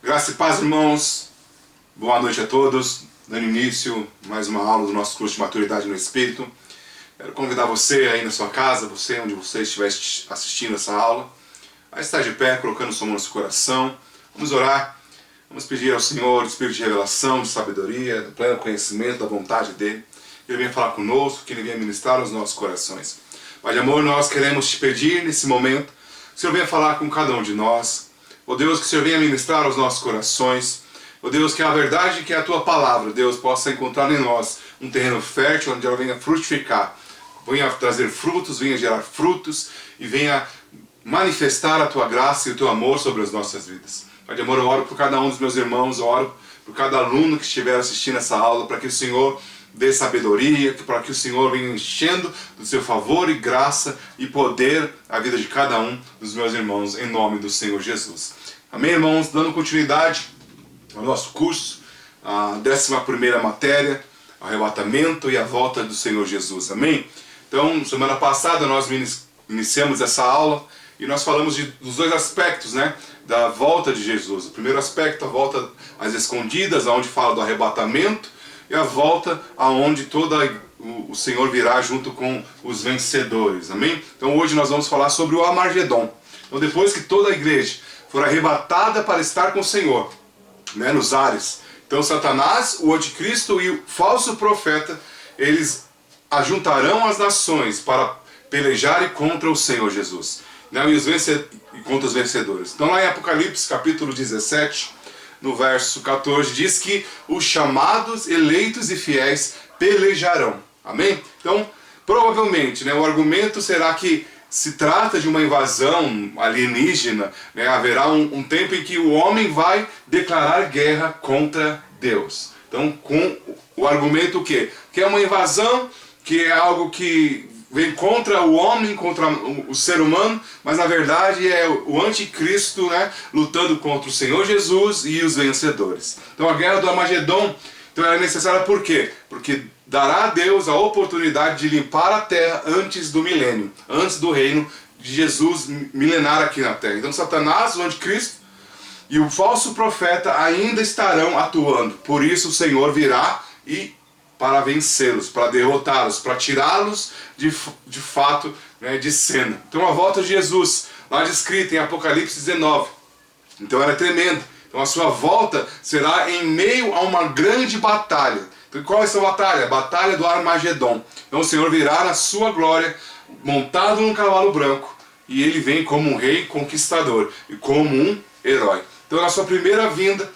Graça e paz, irmãos. Boa noite a todos. Dando início a mais uma aula do nosso curso de Maturidade no Espírito. Quero convidar você aí na sua casa, você onde você estiver assistindo essa aula, a estar de pé, colocando sua mão no seu coração. Vamos orar. Vamos pedir ao Senhor o Espírito de revelação, de sabedoria, de pleno conhecimento da vontade dEle. Que Ele venha falar conosco, que Ele venha ministrar nos nossos corações. Pai de amor, nós queremos te pedir nesse momento que o Senhor venha falar com cada um de nós. Ó Deus, que o Senhor venha ministrar aos nossos corações. Ó Deus, que a verdade, que é a Tua palavra, Deus, possa encontrar em nós um terreno fértil, onde ela venha frutificar, venha trazer frutos, venha gerar frutos e venha manifestar a Tua graça e o Teu amor sobre as nossas vidas. Pai de amor, eu oro por cada um dos meus irmãos, eu oro por cada aluno que estiver assistindo essa aula, para que o Senhor dê sabedoria, para que o Senhor venha enchendo do seu favor e graça e poder a vida de cada um dos meus irmãos, em nome do Senhor Jesus. Amém, irmãos? Dando continuidade ao nosso curso, a 11ª matéria, arrebatamento e a volta do Senhor Jesus. Amém? Então, semana passada nós iniciamos essa aula e nós falamos dos dois aspectos, né, da volta de Jesus. O primeiro aspecto, a volta às escondidas, onde fala do arrebatamento, e a volta aonde o Senhor virá junto com os vencedores. Amém? Então hoje nós vamos falar sobre o Armagedon. Então depois que toda a igreja for arrebatada para estar com o Senhor, né, nos ares, então Satanás, o anticristo e o falso profeta, eles ajuntarão as nações para pelejarem contra o Senhor Jesus, né, e contra os vencedores. Então lá em Apocalipse capítulo 17, no verso 14, diz que os chamados, eleitos e fiéis pelejarão. Amém? Então, provavelmente, né, o argumento será que se trata de uma invasão alienígena, né, haverá um tempo em que o homem vai declarar guerra contra Deus. Então, com o argumento o quê? Que é uma invasão, que é algo que vem contra o homem, contra o ser humano, mas na verdade é o anticristo, né, lutando contra o Senhor Jesus e os vencedores. Então a guerra do Armagedon, então, é necessária por quê? Porque dará a Deus a oportunidade de limpar a terra antes do milênio, antes do reino de Jesus milenar aqui na terra. Então Satanás, o anticristo e o falso profeta ainda estarão atuando. Por isso o Senhor virá para vencê-los, para derrotá-los, para tirá-los de fato, né, de cena. Então a volta de Jesus, lá descrita em Apocalipse 19, então ela é tremenda. Então a sua volta será em meio a uma grande batalha. Então qual é essa batalha? A batalha do Armagedon. Então o Senhor virá na sua glória, montado num cavalo branco, e ele vem como um rei conquistador e como um herói. Então na sua primeira vinda,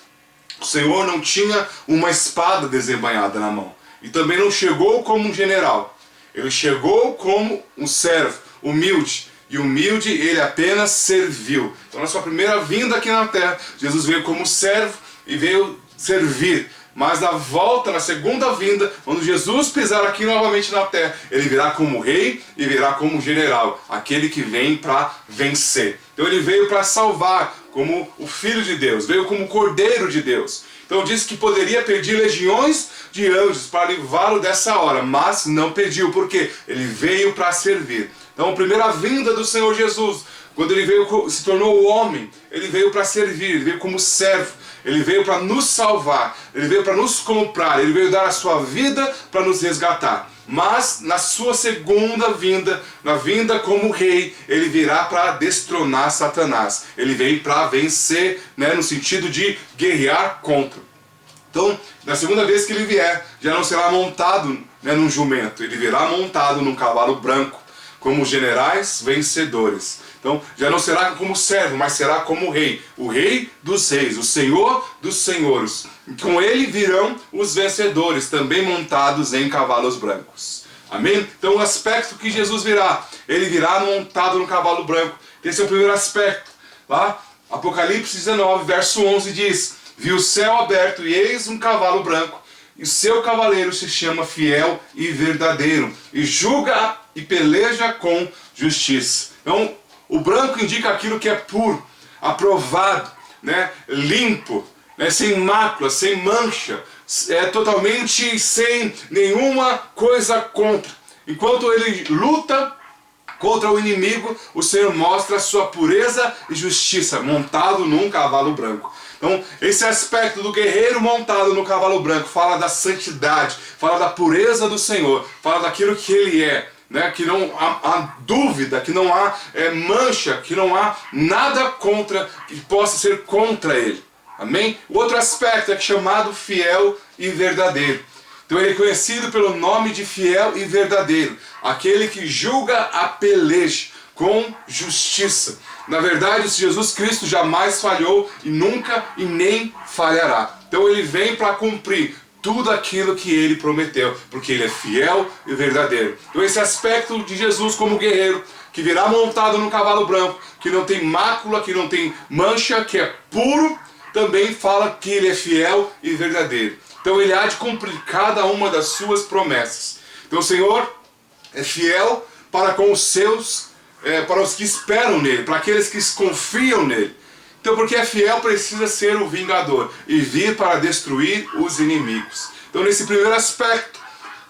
o Senhor não tinha uma espada desembainhada na mão. E também não chegou como um general. Ele chegou como um servo, humilde. E humilde, ele apenas serviu. Então na sua primeira vinda aqui na terra, Jesus veio como servo e veio servir. Mas na volta, na segunda vinda, quando Jesus pisar aqui novamente na terra, ele virá como rei e virá como general. Aquele que vem para vencer. Então ele veio para salvar, como o Filho de Deus. Veio como o Cordeiro de Deus. Então disse que poderia pedir legiões de anjos para livrá-lo dessa hora, mas não pediu, porque ele veio para servir. Então a primeira vinda do Senhor Jesus, quando ele veio, se tornou o homem, ele veio para servir, ele veio como servo, ele veio para nos salvar, ele veio para nos comprar, ele veio dar a sua vida para nos resgatar. Mas na sua segunda vinda, na vinda como rei, ele virá para destronar Satanás. Ele veio para vencer, né, no sentido de guerrear contra. Então, na segunda vez que ele vier, já não será montado, né, num jumento. Ele virá montado num cavalo branco, como generais vencedores. Então, já não será como servo, mas será como rei. O rei dos reis, o senhor dos senhores. E com ele virão os vencedores, também montados em cavalos brancos. Amém? Então, o aspecto que Jesus virá, ele virá montado no cavalo branco. Esse é o primeiro aspecto. Lá, Apocalipse 19, verso 11 diz: vi o céu aberto e eis um cavalo branco, e o seu cavaleiro se chama Fiel e Verdadeiro, e julga e peleja com justiça. Então, o branco indica aquilo que é puro, aprovado, né, limpo, né, sem mácula, sem mancha, totalmente sem nenhuma coisa contra. Enquanto ele luta Contra o inimigo, o Senhor mostra a sua pureza e justiça, montado num cavalo branco. Então, esse aspecto do guerreiro montado no cavalo branco fala da santidade, fala da pureza do Senhor, fala daquilo que Ele é, né? Que não há dúvida, que não há mancha, que não há nada contra, que possa ser contra Ele. Amém? O outro aspecto é chamado fiel e verdadeiro. Então ele é conhecido pelo nome de fiel e verdadeiro, aquele que julga a peleja com justiça. Na verdade, Jesus Cristo jamais falhou e nunca e nem falhará. Então ele vem para cumprir tudo aquilo que ele prometeu, porque ele é fiel e verdadeiro. Então esse aspecto de Jesus como guerreiro, que virá montado num cavalo branco, que não tem mácula, que não tem mancha, que é puro, também fala que ele é fiel e verdadeiro. Então ele há de cumprir cada uma das suas promessas. Então o Senhor é fiel para com os seus, para os que esperam nele, para aqueles que confiam nele. Então porque é fiel precisa ser o vingador e vir para destruir os inimigos. Então nesse primeiro aspecto,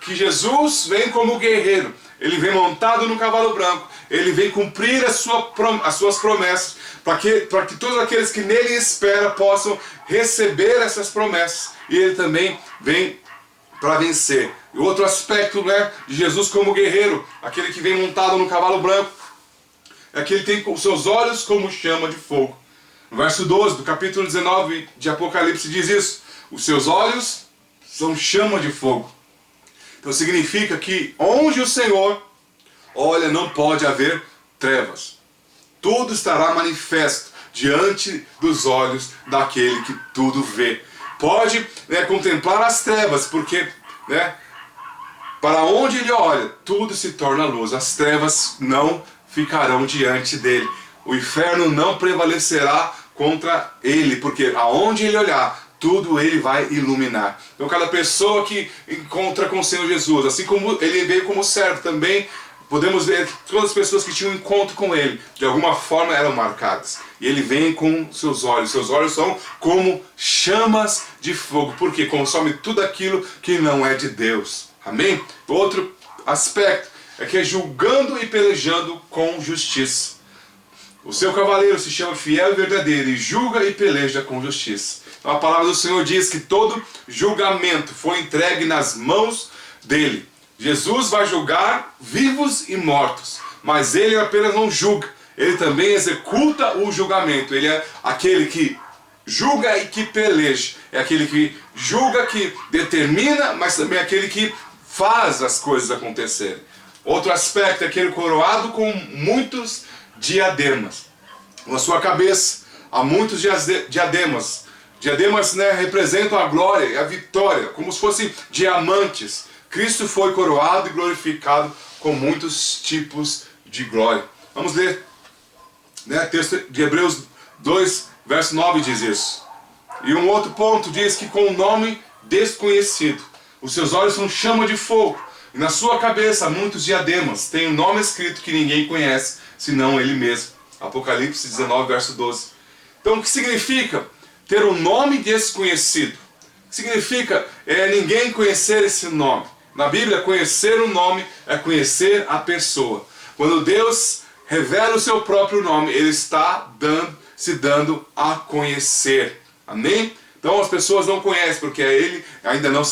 que Jesus vem como guerreiro, ele vem montado no cavalo branco, ele vem cumprir as suas promessas, para que todos aqueles que nele esperam possam receber essas promessas. E ele também vem para vencer. E outro aspecto, né, de Jesus como guerreiro, aquele que vem montado no cavalo branco, é que ele tem os seus olhos como chama de fogo. No verso 12 do capítulo 19 de Apocalipse diz isso: os seus olhos são chama de fogo. Então significa que onde o Senhor olha não pode haver trevas. Tudo estará manifesto diante dos olhos daquele que tudo vê. Pode, né, contemplar as trevas, porque, né, para onde ele olha, tudo se torna luz. As trevas não ficarão diante dele. O inferno não prevalecerá contra ele, porque aonde ele olhar, tudo ele vai iluminar. Então cada pessoa que encontra com o Senhor Jesus, assim como ele veio como servo também, podemos ver que todas as pessoas que tinham um encontro com ele, de alguma forma eram marcadas. E ele vem com seus olhos são como chamas de fogo, porque consome tudo aquilo que não é de Deus. Amém? Outro aspecto é que é julgando e pelejando com justiça. O seu cavaleiro se chama fiel e verdadeiro e julga e peleja com justiça. Então a palavra do Senhor diz que todo julgamento foi entregue nas mãos dele. Jesus vai julgar vivos e mortos, mas ele apenas não julga, ele também executa o julgamento. Ele é aquele que julga e que peleja, é aquele que julga, que determina, mas também é aquele que faz as coisas acontecerem. Outro aspecto é aquele coroado com muitos diademas. Na sua cabeça há muitos diademas. Diademas, né, representam a glória e a vitória, como se fossem diamantes. Cristo foi coroado e glorificado com muitos tipos de glória. Vamos ler, né, texto de Hebreus 2, verso 9 diz isso. E um outro ponto diz que com um nome desconhecido, os seus olhos são chama de fogo, e na sua cabeça há muitos diademas, tem um nome escrito que ninguém conhece, senão ele mesmo. Apocalipse 19, verso 12. Então o que significa ter um nome desconhecido? O que significa ninguém conhecer esse nome? Na Bíblia, conhecer o nome é conhecer a pessoa. Quando Deus revela o seu próprio nome, ele está se dando a conhecer. Amém? Então as pessoas não conhecem, porque ele ainda não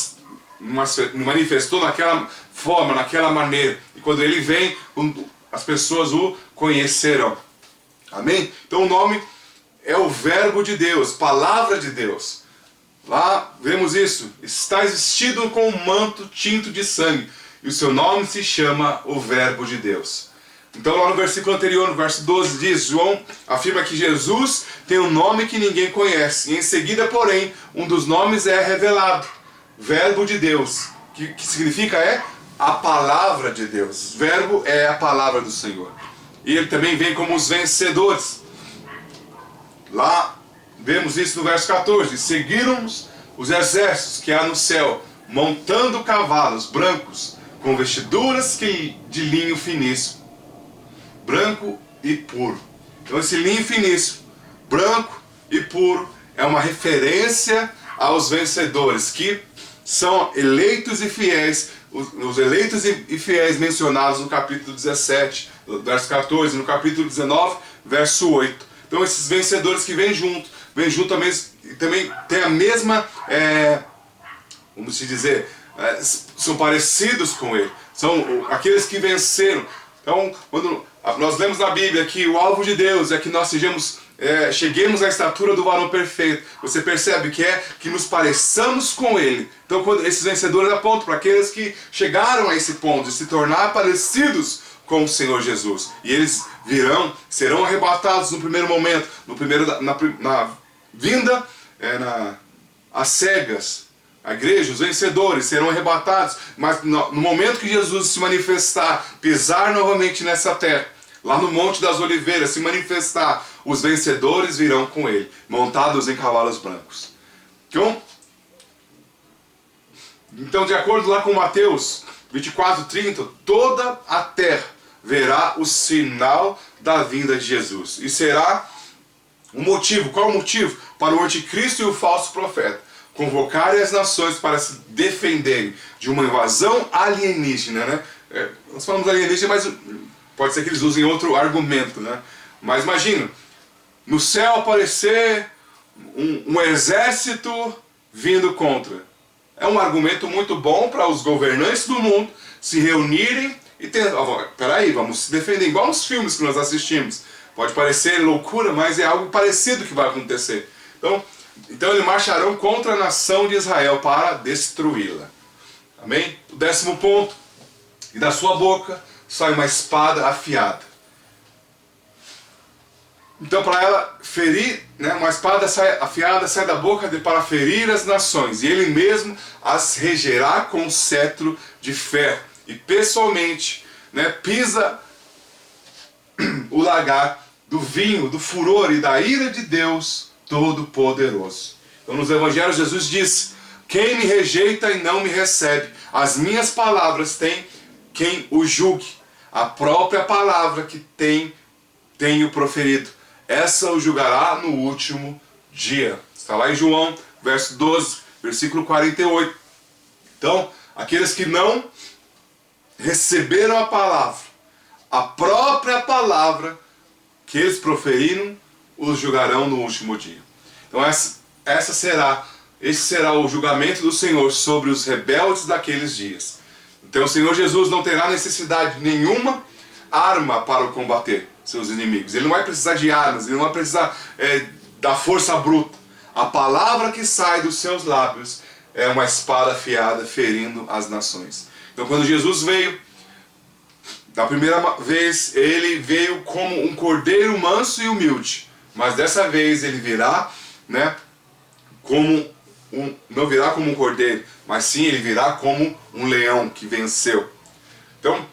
manifestou naquela forma, naquela maneira. E quando ele vem, as pessoas o conhecerão. Amém? Então o nome é o verbo de Deus, palavra de Deus. Lá vemos isso: estás vestido com um manto tinto de sangue, e o seu nome se chama o verbo de Deus. Então lá no versículo anterior, no verso 12, diz, João afirma que Jesus tem um nome que ninguém conhece, e em seguida, porém, um dos nomes é revelado, verbo de Deus, que significa a palavra de Deus. Verbo é a palavra do Senhor. E ele também vem como os vencedores. Lá vemos isso no verso 14. Seguiram os exércitos que há no céu, montando cavalos brancos, com vestiduras de linho finíssimo, branco e puro. Então esse linho finíssimo, branco e puro, é uma referência aos vencedores, que são eleitos e fiéis, os eleitos e fiéis mencionados no capítulo 17 verso 14, no capítulo 19, verso 8. Então esses vencedores que vêm junto também tem a mesma, vamos dizer, são parecidos com ele. São aqueles que venceram. Então, quando nós lemos na Bíblia que o alvo de Deus é que nós cheguemos à estatura do varão perfeito, você percebe que nos pareçamos com ele. Então, quando esses vencedores apontam para aqueles que chegaram a esse ponto de se tornar parecidos com o Senhor Jesus. E eles serão arrebatados no primeiro momento, na vinda, às cegas. A igreja, os vencedores serão arrebatados, mas no momento que Jesus se manifestar, pisar novamente nessa terra, lá no Monte das Oliveiras, se manifestar, os vencedores virão com ele, montados em cavalos brancos. Então, de acordo lá com Mateus 24:30, toda a terra verá o sinal da vinda de Jesus. E será o motivo, qual o motivo? Para o anticristo e o falso profeta convocarem as nações para se defenderem de uma invasão alienígena, né? Nós falamos alienígena, mas pode ser que eles usem outro argumento, né? Mas imagina, no céu aparecer um exército vindo contra. É um argumento muito bom para os governantes do mundo se reunirem e tentar, peraí, vamos se defender, igual nos filmes que nós assistimos. Pode parecer loucura, mas é algo parecido que vai acontecer. Então eles marcharão contra a nação de Israel para destruí-la. Amém? O 10º ponto. E da sua boca sai uma espada afiada. Então para ela ferir, né, uma espada afiada sai da boca para ferir as nações. E ele mesmo as regerá com um cetro de ferro. E pessoalmente, né, pisa o lagar do vinho, do furor e da ira de Deus Todo-Poderoso. Então nos Evangelhos Jesus diz: quem me rejeita e não me recebe, as minhas palavras tem quem o julgue. A própria palavra que tenho proferido, essa o julgará no último dia. Está lá em João, verso 12, versículo 48. Então, aqueles que não receberam a própria palavra que eles proferiram, os julgarão no último dia. Então esse será o julgamento do Senhor sobre os rebeldes daqueles dias. Então o Senhor Jesus não terá necessidade de nenhuma arma para combater seus inimigos. Ele não vai precisar de armas, ele não vai precisar da força bruta. A palavra que sai dos seus lábios é uma espada afiada ferindo as nações. Então quando Jesus veio, da primeira vez, ele veio como um cordeiro manso e humilde. Mas dessa vez ele virá, né, não virá como um cordeiro, mas sim ele virá como um leão que venceu. Então,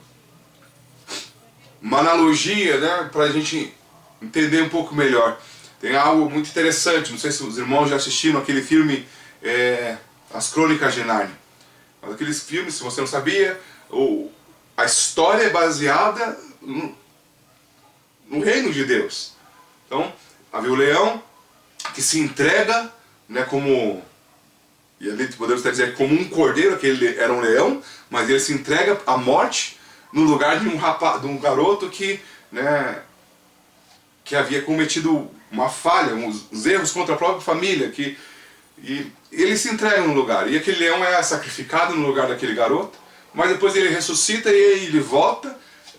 uma analogia, né, para a gente entender um pouco melhor. Tem algo muito interessante, não sei se os irmãos já assistiram aquele filme, As Crônicas de Nárnia. Aqueles filmes, se você não sabia, a história é baseada no reino de Deus. Então, havia o leão que se entrega, né, e ali podemos até dizer como um cordeiro, que ele era um leão, mas ele se entrega à morte no lugar de um garoto que havia cometido uma falha, uns erros contra a própria família, e ele se entrega no lugar, e aquele leão é sacrificado no lugar daquele garoto, mas depois ele ressuscita e ele volta,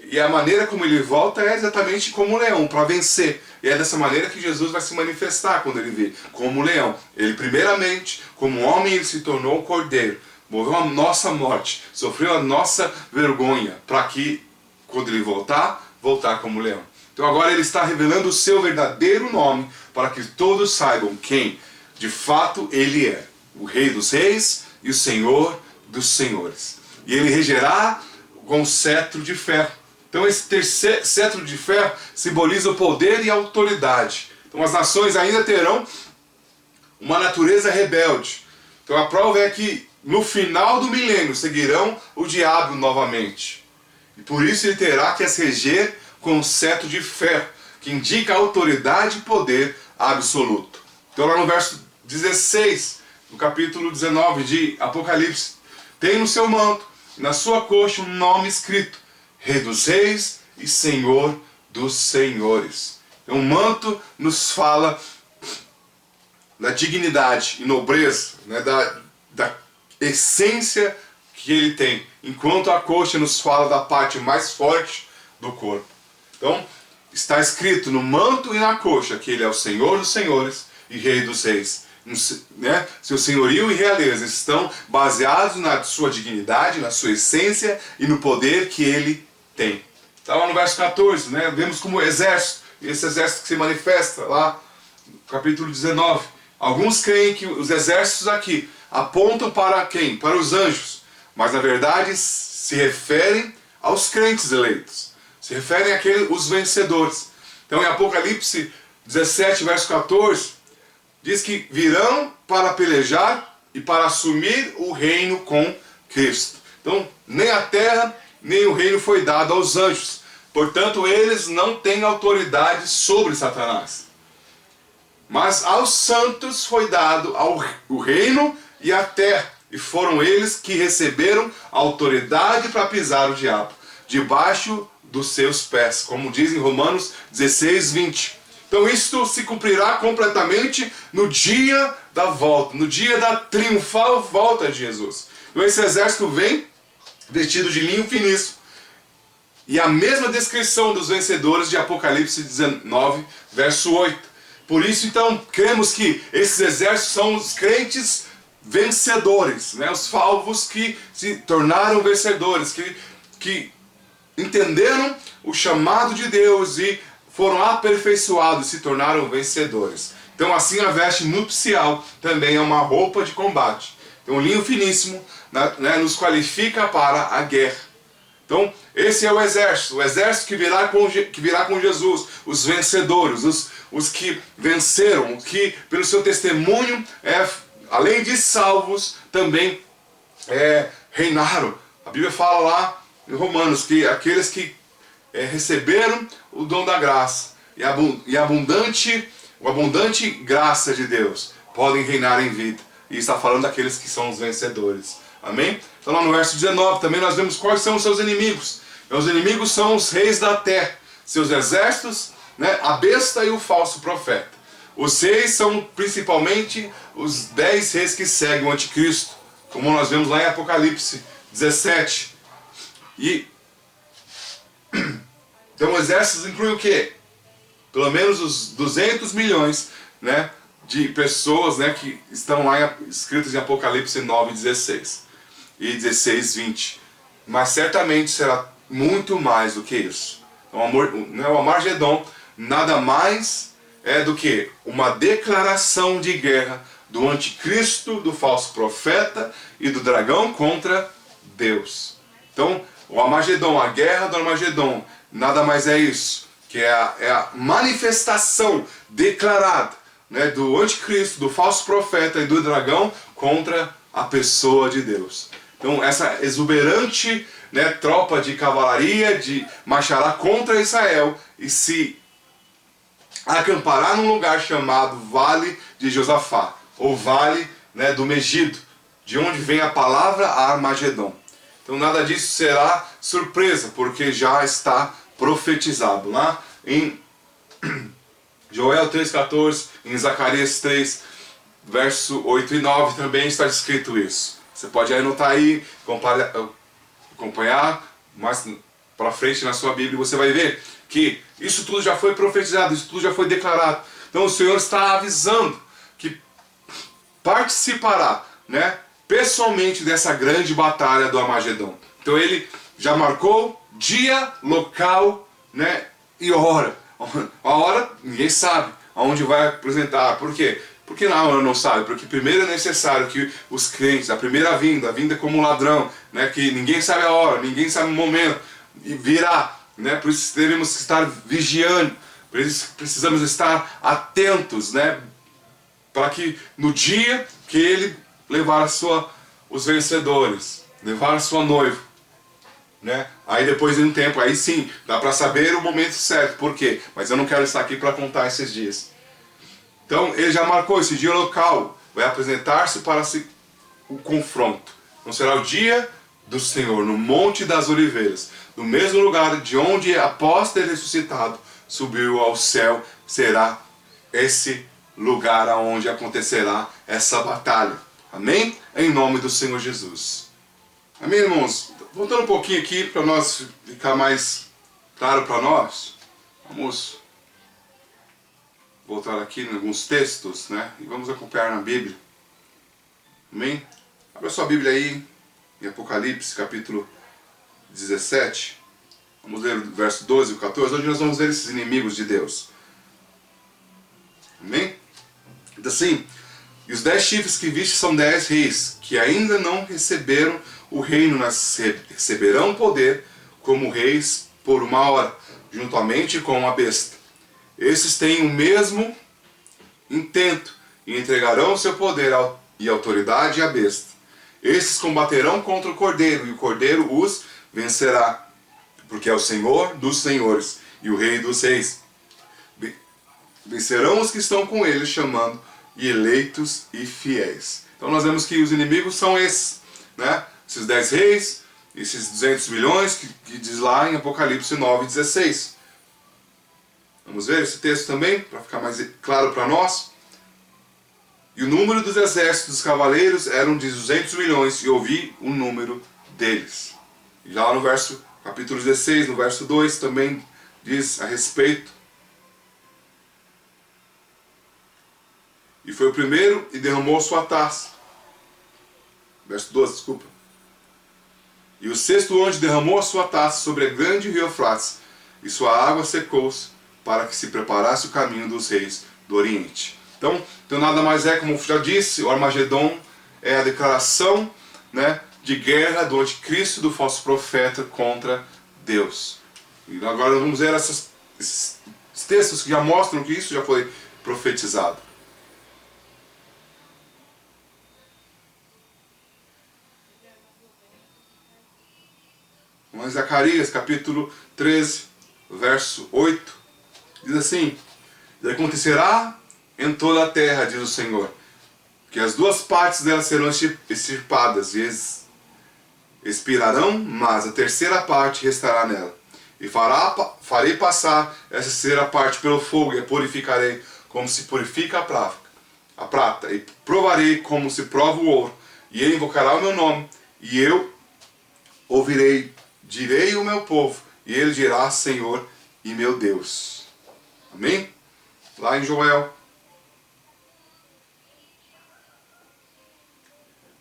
e a maneira como ele volta é exatamente como um leão, para vencer. E é dessa maneira que Jesus vai se manifestar quando ele vir, como um leão. Ele primeiramente, como homem, ele se tornou um cordeiro, morreu a nossa morte, sofreu a nossa vergonha, para que, quando ele voltar como leão. Então agora ele está revelando o seu verdadeiro nome, para que todos saibam quem, de fato, ele é. O Rei dos Reis e o Senhor dos Senhores. E ele regerá com cetro de ferro. Então esse cetro de ferro simboliza o poder e a autoridade. Então as nações ainda terão uma natureza rebelde. Então a prova é que no final do milênio seguirão o diabo novamente. E por isso ele terá que as reger com o cetro de ferro, que indica autoridade e poder absoluto. Então lá no verso 16, no capítulo 19 de Apocalipse, tem no seu manto, na sua coxa, um nome escrito: Rei dos Reis e Senhor dos senhores. Então, o manto nos fala da dignidade e nobreza, né, da essência que ele tem, enquanto a coxa nos fala da parte mais forte do corpo. Então, está escrito no manto e na coxa que ele é o Senhor dos senhores e Rei dos reis. Né? Seu senhorio e realeza estão baseados na sua dignidade, na sua essência e no poder que ele tem. Está lá no verso 14, né? Vemos como exército, esse exército que se manifesta lá no capítulo 19. Alguns creem que os exércitos aqui apontam para quem? Para os anjos, mas na verdade se referem aos crentes eleitos, se referem àqueles vencedores. Então em Apocalipse 17, verso 14, diz que virão para pelejar e para assumir o reino com Cristo. Então, nem a terra, nem o reino foi dado aos anjos. Portanto, eles não têm autoridade sobre Satanás. Mas aos santos foi dado o reino e a terra. E foram eles que receberam a autoridade para pisar o diabo, debaixo dos seus pés. Como diz em Romanos 16, 20. Então isto se cumprirá completamente no dia da volta, no dia da triunfal volta de Jesus. Então esse exército vem vestido de linho finíssimo. E a mesma descrição dos vencedores de Apocalipse 19, verso 8. Por isso então cremos que esses exércitos são os crentes vencedores, né? Os salvos que se tornaram vencedores, que entenderam o chamado de Deus e foram aperfeiçoados e se tornaram vencedores. Então assim a veste nupcial também é uma roupa de combate. Então o linho finíssimo, né, nos qualifica para a guerra. Então esse é o exército que virá com Jesus, os vencedores, os que venceram, os que pelo seu testemunho, além de salvos, também reinaram. A Bíblia fala lá em Romanos que aqueles que receberam o dom da graça e a abundante graça de Deus podem reinar em vida. E está falando daqueles que são os vencedores. Amém? Então lá no verso 19 também nós vemos quais são os seus inimigos. Os inimigos são os reis da terra, seus exércitos, né, a besta e o falso profeta. Os reis são principalmente os 10 reis que seguem o anticristo, como nós vemos lá em Apocalipse 17. Então o exército inclui o quê? Pelo menos os 200 milhões, né, de pessoas, né, que estão lá escritas em Apocalipse 9, 16 e 16, 20. Mas certamente será muito mais do que isso. O Armagedon nada mais é do que uma declaração de guerra do anticristo, do falso profeta e do dragão contra Deus. Então o Armagedon, a guerra do Armagedon, nada mais é isso, que é a manifestação declarada, né, do anticristo, do falso profeta e do dragão contra a pessoa de Deus. Então essa exuberante, né, tropa de cavalaria marchará contra Israel e se acampará num lugar chamado Vale de Josafá, ou Vale, né, do Megido, de onde vem a palavra Armagedon. Então nada disso será surpresa, porque já está profetizado lá em Joel 3,14, em Zacarias 3, verso 8 e 9 também está descrito isso. Você pode anotar aí, acompanhar mais para frente na sua Bíblia, e você vai ver que isso tudo já foi profetizado, isso tudo já foi declarado. Então o Senhor está avisando que participará, né, pessoalmente dessa grande batalha do Armagedon. Então ele já marcou dia, local, né, e hora. A hora ninguém sabe aonde vai apresentar. Por quê? Porque na hora não sabe. Porque primeiro é necessário que os crentes, a primeira vinda, a vinda como ladrão, né, que ninguém sabe a hora, ninguém sabe o momento, e virá, né, por isso devemos estar vigiando, por isso precisamos estar atentos, né, para que no dia que ele levar os vencedores, levar a sua noiva, né, aí depois de um tempo, aí sim, dá para saber o momento certo. Por quê? Mas eu não quero estar aqui para contar esses dias. Então ele já marcou esse dia local, vai apresentar-se para o confronto. Então será o dia do Senhor, no Monte das Oliveiras. do mesmo lugar de onde, após ter ressuscitado, subiu ao céu, será esse lugar aonde acontecerá essa batalha. Amém? Em nome do Senhor Jesus. Amém, irmãos? Voltando um pouquinho aqui para nós ficar mais claro para nós. Vamos voltar aqui em alguns textos, né? E vamos acompanhar na Bíblia. Amém? Abra sua Bíblia aí em Apocalipse, capítulo 17. Vamos ler o verso 12 e o 14, onde nós vamos ver esses inimigos de Deus. Amém? Então assim, e os 10 chifres que viste são 10 reis, que ainda não receberam o reino, mas receberão poder como reis por uma hora, juntamente com a besta. Esses têm o mesmo intento e entregarão o seu poder e autoridade à besta. Esses combaterão contra o Cordeiro, e o Cordeiro os vencerá, porque é o Senhor dos senhores e o Rei dos reis. Vencerão os que estão com ele, chamando e eleitos e fiéis. Então nós vemos que os inimigos são esses, né? Esses 10 reis, esses 200 milhões que diz lá em Apocalipse 9:16. Vamos ver esse texto também, para ficar mais claro para nós. E o número dos exércitos dos cavaleiros eram de 200 milhões, e ouvi o número deles. E já lá no capítulo 16, no verso 2, também diz a respeito. E foi o primeiro e derramou sua taça. Verso 12, desculpa. E o sexto anjo derramou a sua taça sobre a grande rio Eufrates, e sua água secou-se, para que se preparasse o caminho dos reis do Oriente. Então nada mais é, como eu já disse, o Armagedon é a declaração, né, de guerra do anticristo, do falso profeta contra Deus. E agora vamos ver esses textos que já mostram que isso já foi profetizado. Mas Zacarias, capítulo 13, verso 8, diz assim: e acontecerá em toda a terra, diz o Senhor, que as duas partes dela serão extirpadas e expirarão, mas a terceira parte restará nela. E farei passar essa terceira parte pelo fogo, e a purificarei como se purifica a prata, e provarei como se prova o ouro, e ele invocará o meu nome, e eu ouvirei, direi o meu povo, e ele dirá: Senhor e meu Deus. Amém? Lá em Joel,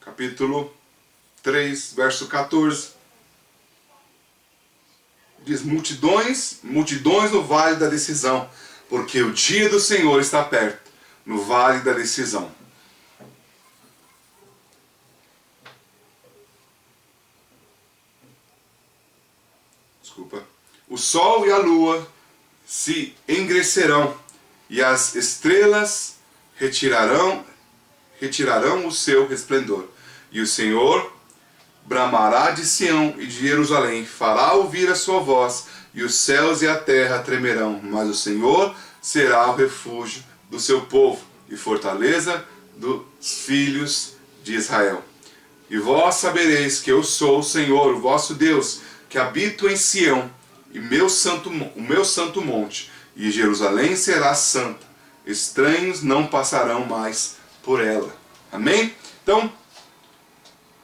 capítulo 3, verso 14, diz: multidões no vale da decisão, porque o dia do Senhor está perto, no vale da decisão. Desculpa. O sol e a lua se engrecerão, e as estrelas retirarão o seu resplendor. E o Senhor bramará de Sião e de Jerusalém, fará ouvir a sua voz, e os céus e a terra tremerão, mas o Senhor será o refúgio do seu povo, e fortaleza dos filhos de Israel. E vós sabereis que eu sou o Senhor, o vosso Deus, que habito em Sião, e o meu santo monte, e Jerusalém será santa. Estranhos não passarão mais por ela. Amém? Então,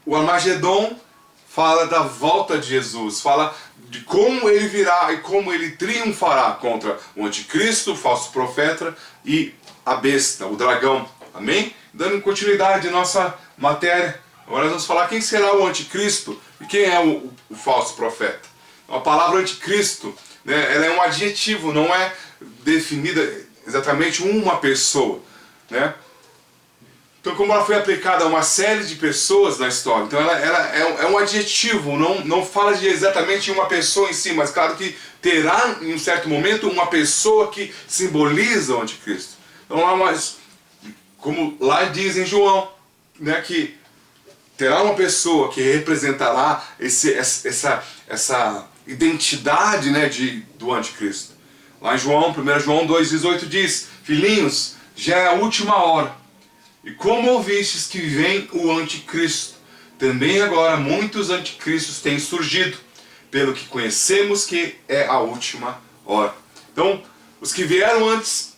o Armagedon fala da volta de Jesus, fala de como ele virá e como ele triunfará contra o anticristo, o falso profeta e a besta, o dragão. Amém? Dando continuidade à nossa matéria, agora nós vamos falar quem será o anticristo e quem é o falso profeta. A palavra anticristo, né, ela é um adjetivo, não é definida exatamente uma pessoa, né? Então, como ela foi aplicada a uma série de pessoas na história, então ela é um adjetivo, não fala de exatamente uma pessoa em si, mas claro que terá em um certo momento uma pessoa que simboliza o anticristo. Então, como lá diz em João, né, que terá uma pessoa que representará essa identidade, né, do anticristo. Lá em João, 1 João 2,18 diz: filhinhos, já é a última hora. E como ouvistes que vem o anticristo, também agora muitos anticristos têm surgido. pelo que conhecemos que é a última hora. Então, os que vieram antes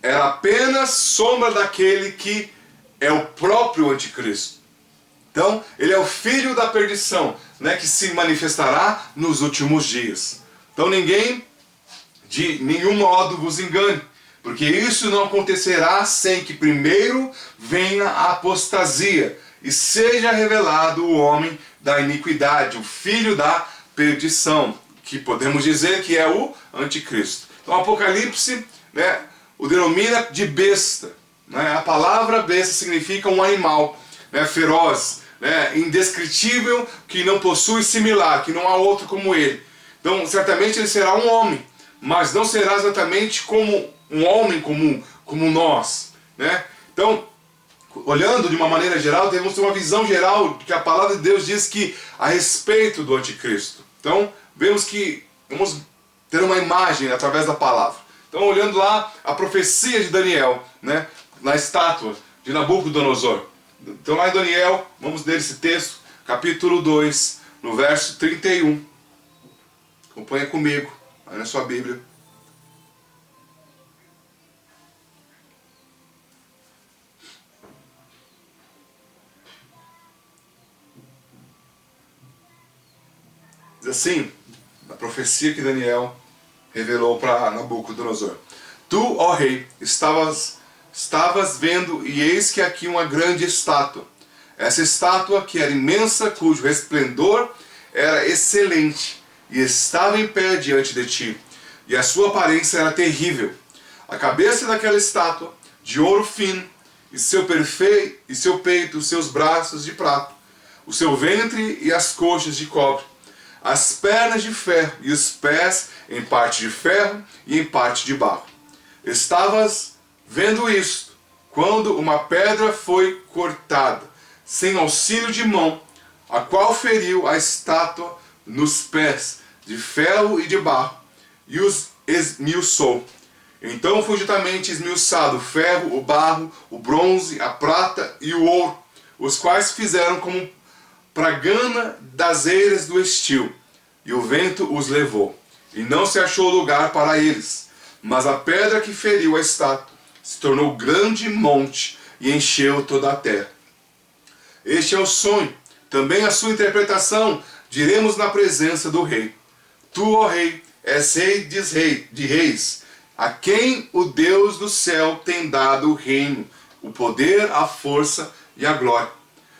era apenas sombra daquele que é o próprio anticristo. Então, ele é o filho da perdição, né, que se manifestará nos últimos dias. Então, ninguém de nenhum modo vos engane, porque isso não acontecerá sem que primeiro venha a apostasia e seja revelado o homem da iniquidade, o filho da perdição, que podemos dizer que é o anticristo. Então, o Apocalipse, né, o denomina de besta. Né? A palavra besta significa um animal, né, feroz, né, indescritível, que não possui similar, que não há outro como ele. Então, certamente ele será um homem, mas não será exatamente como um homem comum, como nós. Né? Então, olhando de uma maneira geral, temos uma visão geral que a palavra de Deus diz que a respeito do anticristo. Então, vemos que vamos ter uma imagem através da palavra. Então, olhando lá a profecia de Daniel, né, na estátua de Nabucodonosor. Então, lá em Daniel, vamos ler esse texto, capítulo 2, no verso 31. Acompanha comigo, aí na sua Bíblia. Diz assim, a profecia que Daniel revelou para Nabucodonosor. Tu, ó rei, estavas vendo, e eis que aqui uma grande estátua. Essa estátua, que era imensa, cujo resplendor era excelente, e estava em pé diante de ti, e a sua aparência era terrível. A cabeça daquela estátua, de ouro fino, e seu peito, os seus braços de prata, o seu ventre e as coxas de cobre, as pernas de ferro e os pés em parte de ferro e em parte de barro. Estavas vendo isto, quando uma pedra foi cortada, sem auxílio de mão, a qual feriu a estátua nos pés, de ferro e de barro, e os esmiuçou. Então foi juntamente esmiuçado o ferro, o barro, o bronze, a prata e o ouro, os quais fizeram como pragana das eiras do estio, e o vento os levou, e não se achou lugar para eles. Mas a pedra que feriu a estátua se tornou grande monte e encheu toda a terra. Este é o sonho, também a sua interpretação, diremos na presença do rei. Tu, ó rei, és rei de reis, a quem o Deus do céu tem dado o reino, o poder, a força e a glória.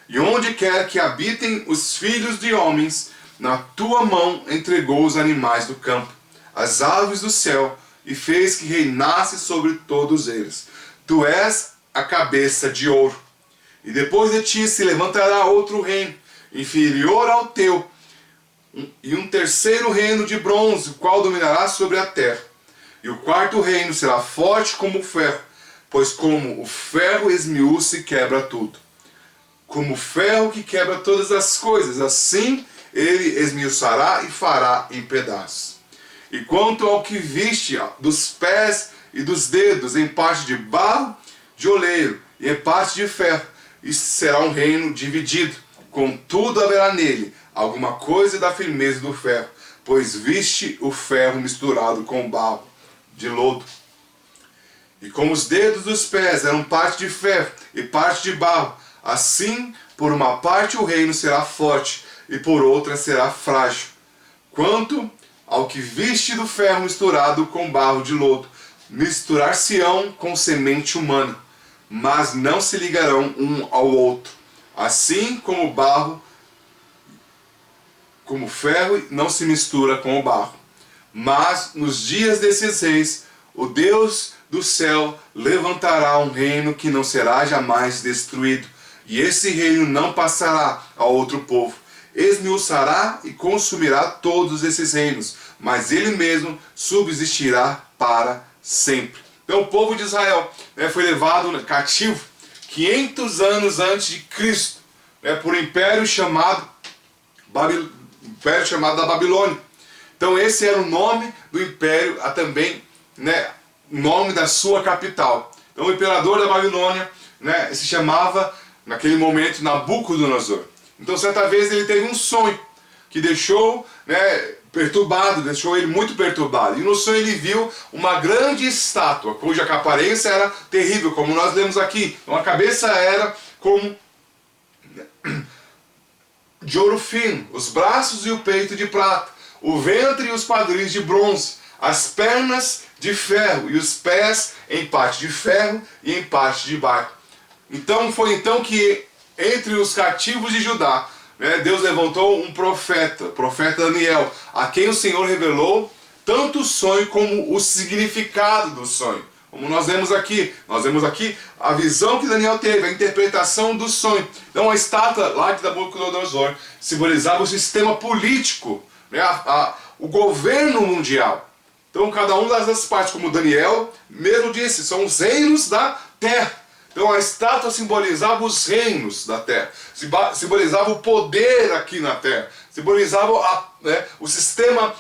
E onde quer que habitem os filhos de homens, na tua mão entregou os animais do campo, as aves do céu, e fez que reinasse sobre todos eles. Tu és a cabeça de ouro. E depois de ti se levantará outro reino, inferior ao teu, e um terceiro reino de bronze, o qual dominará sobre a terra. E o quarto reino será forte como o ferro, pois como o ferro esmiuça e quebra tudo. Como o ferro que quebra todas as coisas, assim ele esmiuçará e fará em pedaços. E quanto ao que viste dos pés e dos dedos, em parte de barro, de oleiro, e em parte de ferro, isso será um reino dividido. Contudo haverá nele alguma coisa da firmeza do ferro, pois viste o ferro misturado com barro de lodo. E como os dedos dos pés eram parte de ferro e parte de barro, assim, por uma parte o reino será forte, e por outra será frágil. Quanto ao que viste do ferro misturado com barro de lodo, misturar-se-ão com semente humana, mas não se ligarão um ao outro. Assim como o barro, como o ferro não se mistura com o barro. Mas nos dias desses reis, o Deus do céu levantará um reino que não será jamais destruído, e esse reino não passará a outro povo. Esmiuçará e consumirá todos esses reinos, mas ele mesmo subsistirá para sempre. Então o povo de Israel, né, foi levado cativo 500 anos antes de Cristo, né, por um império chamado da Babilônia. Então esse era o nome do império, também, né, o nome da sua capital. Então o imperador da Babilônia, né, se chamava naquele momento Nabucodonosor. Então certa vez ele teve um sonho, que deixou, né, perturbado, deixou ele muito perturbado. E no sonho ele viu uma grande estátua, cuja aparência era terrível, como nós lemos aqui. Então a cabeça era como de ouro fino, os braços e o peito de prata, o ventre e os quadris de bronze, as pernas de ferro e os pés em parte de ferro e em parte de barro. Então foi então que entre os cativos de Judá, né, Deus levantou um profeta, o profeta Daniel, a quem o Senhor revelou tanto o sonho como o significado do sonho. Como nós vemos aqui a visão que Daniel teve, a interpretação do sonho. Então a estátua lá de Nabucodonosor simbolizava o sistema político, né, o governo mundial. Então cada uma das partes, como Daniel mesmo disse, são os reinos da terra. Então a estátua simbolizava os reinos da terra, simbolizava o poder aqui na terra, simbolizava o sistema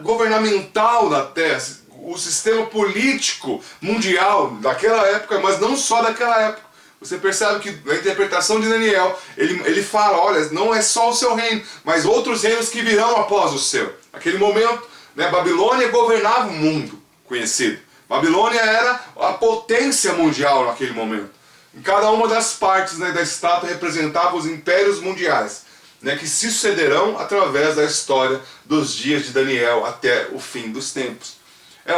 governamental da terra, o sistema político mundial daquela época, mas não só daquela época. Você percebe que na interpretação de Daniel, ele fala, olha, não é só o seu reino, mas outros reinos que virão após o seu. Naquele momento, né, Babilônia governava o mundo conhecido. Babilônia era a potência mundial naquele momento. Em cada uma das partes, né, da estátua representava os impérios mundiais, né, que se sucederão através da história dos dias de Daniel até o fim dos tempos.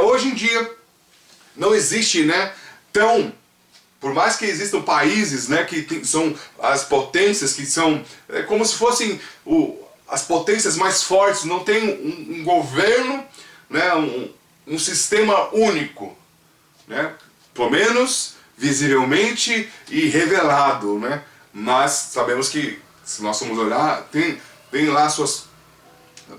Hoje em dia não existe, né, por mais que existam países, né, que são as potências, que são como se fossem as potências mais fortes, não tem um governo, né, um sistema único, né? Pelo menos visivelmente e revelado, né? Mas sabemos que, se nós formos olhar, tem lá suas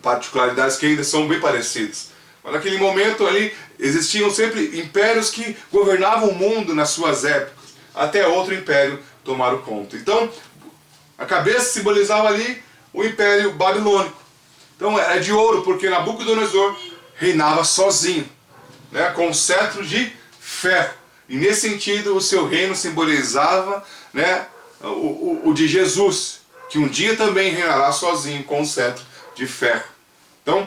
particularidades que ainda são bem parecidas. Mas naquele momento ali existiam sempre impérios que governavam o mundo nas suas épocas, até outro império tomar o conta. Então a cabeça simbolizava ali o império babilônico. Então era de ouro, porque Nabucodonosor reinava sozinho, né, com um cetro de ferro. E nesse sentido o seu reino simbolizava, né, o de Jesus, que um dia também reinará sozinho com um cetro de ferro. Então,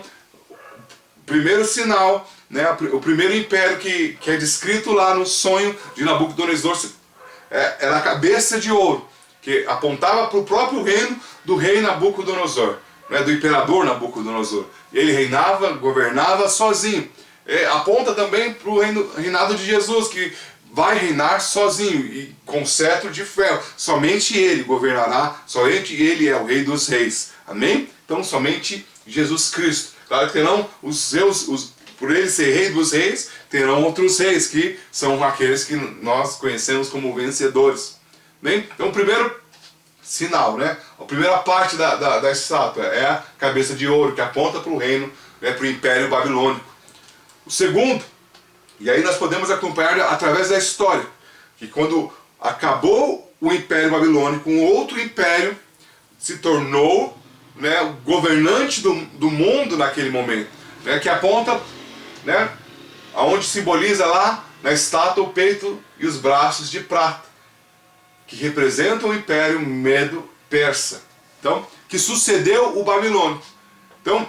o primeiro sinal, né, o primeiro império que é descrito lá no sonho de Nabucodonosor era a cabeça de ouro, que apontava para o próprio reino do rei Nabucodonosor, né, do imperador Nabucodonosor. Ele reinava, governava sozinho. Aponta também para o reinado de Jesus, que vai reinar sozinho e com cetro de ferro. Somente ele governará, somente ele é o rei dos reis. Amém? Então somente Jesus Cristo. Claro que terão por ele ser rei dos reis, terão outros reis, que são aqueles que nós conhecemos como vencedores. Bem? Então o primeiro sinal, né? A primeira parte da estátua é a cabeça de ouro, que aponta para o reino, né, para o império babilônico. O segundo, e aí nós podemos acompanhar através da história, que quando acabou o império babilônico, um outro império se tornou, né, o governante do mundo naquele momento, né, que aponta, né, aonde simboliza lá na estátua o peito e os braços de prata, que representam o império Medo-Persa, então, que sucedeu o babilônico. Então,